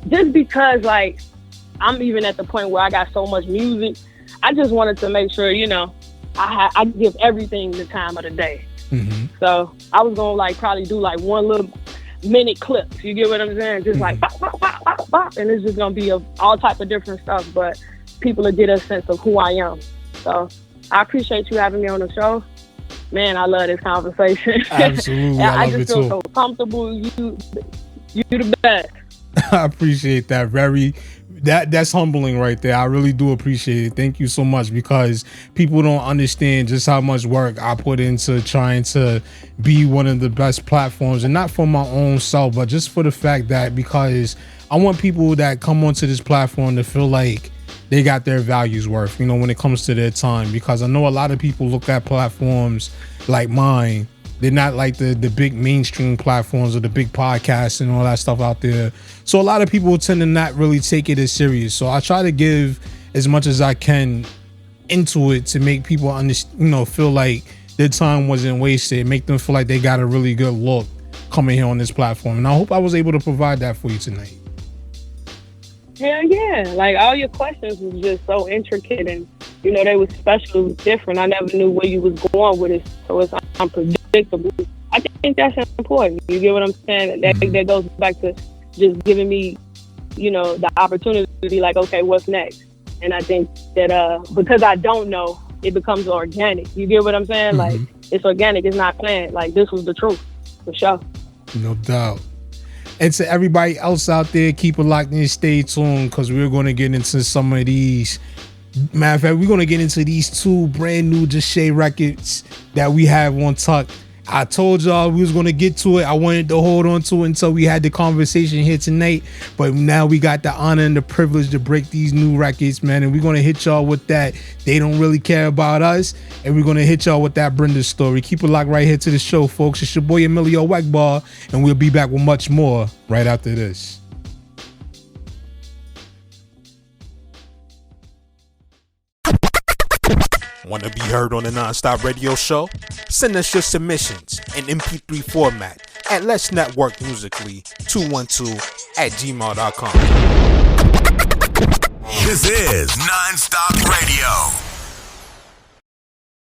just because like I'm even at the point where I got so much music. I just wanted to make sure, I give everything the time of the day. So I was gonna like probably do like 1 little minute clips. You get what I'm saying? Just like bop, bop, bop, bop, bop, and it's just gonna be all type of different stuff. But people will get a sense of who I am. So I appreciate you having me on the show. Man, I love this conversation. Absolutely, I just feel so comfortable. You the best. I appreciate that. That's humbling right there. I really do appreciate it. Thank you so much, because people don't understand just how much work I put into trying to be one of the best platforms, and not for my own self, but just for the fact that because I want people that come onto this platform to feel like they got their values worth, when it comes to their time, because I know a lot of people look at platforms like mine. They're not like the big mainstream platforms or the big podcasts and all that stuff out there. So a lot of people tend to not really take it as serious. So I try to give as much as I can into it to make people feel like their time wasn't wasted, make them feel like they got a really good look coming here on this platform. And I hope I was able to provide that for you tonight. Hell yeah. Like all your questions was just so intricate, and they were special, different. I never knew where you was going with it. So it's unpredictable. I think that's important. You get what I'm saying? That goes back to just giving me, the opportunity to be like, okay, what's next? And I think that because I don't know, it becomes organic. You get what I'm saying? Like it's organic, it's not planned. Like this was the truth, for sure. No doubt. And to everybody else out there, keep it locked in, stay tuned, because we're going to get into some of these. Matter of fact, we're going to get into these 2 brand new Jushay records that we have on tuck. I told y'all we was going to get to it. I wanted to hold on to it until we had the conversation here tonight. But now we got the honor and the privilege to break these new records, man. And we're going to hit y'all with that. They don't really care about us. And we're going to hit y'all with that Brenda story. Keep it locked right here to the show, folks. It's your boy Emilio Wackball, and we'll be back with much more right after this. Want to be heard on the NonStop radio show? Send us your submissions in MP3 format at Let's Network Musically 212@gmail.com. This is NonStop Radio.